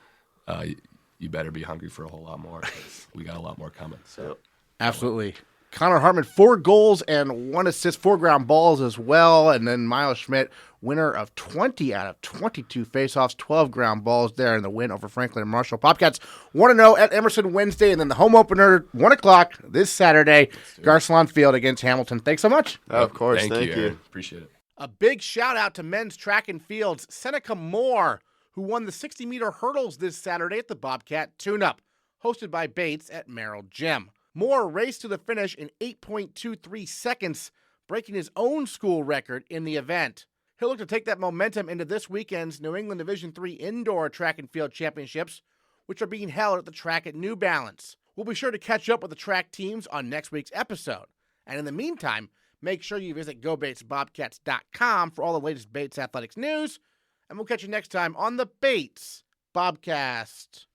you better be hungry for a whole lot more because we got a lot more coming. So Absolutely. Connor Hartman, 4 goals and 1 assist, 4 ground balls as well. And then Miles Schmidt, winner of 20 out of 22 faceoffs, 12 ground balls there in the win over Franklin and Marshall. Bobcats 1-0 at Emerson Wednesday, and then the home opener, 1 o'clock this Saturday, Garcelon Field against Hamilton. Thanks so much. of course, thank you. you. Aaron. Appreciate it. A big shout out to men's track and fields, Seneca Moore, who won the 60-meter hurdles this Saturday at the Bobcat Tune-Up, hosted by Bates at Merrill Gym. Moore raced to the finish in 8.23 seconds, breaking his own school record in the event. He'll look to take that momentum into this weekend's New England Division III Indoor Track and Field Championships, which are being held at the track at New Balance. We'll be sure to catch up with the track teams on next week's episode. And in the meantime, make sure you visit GoBatesBobcats.com for all the latest Bates athletics news, and we'll catch you next time on the Bates Bobcast.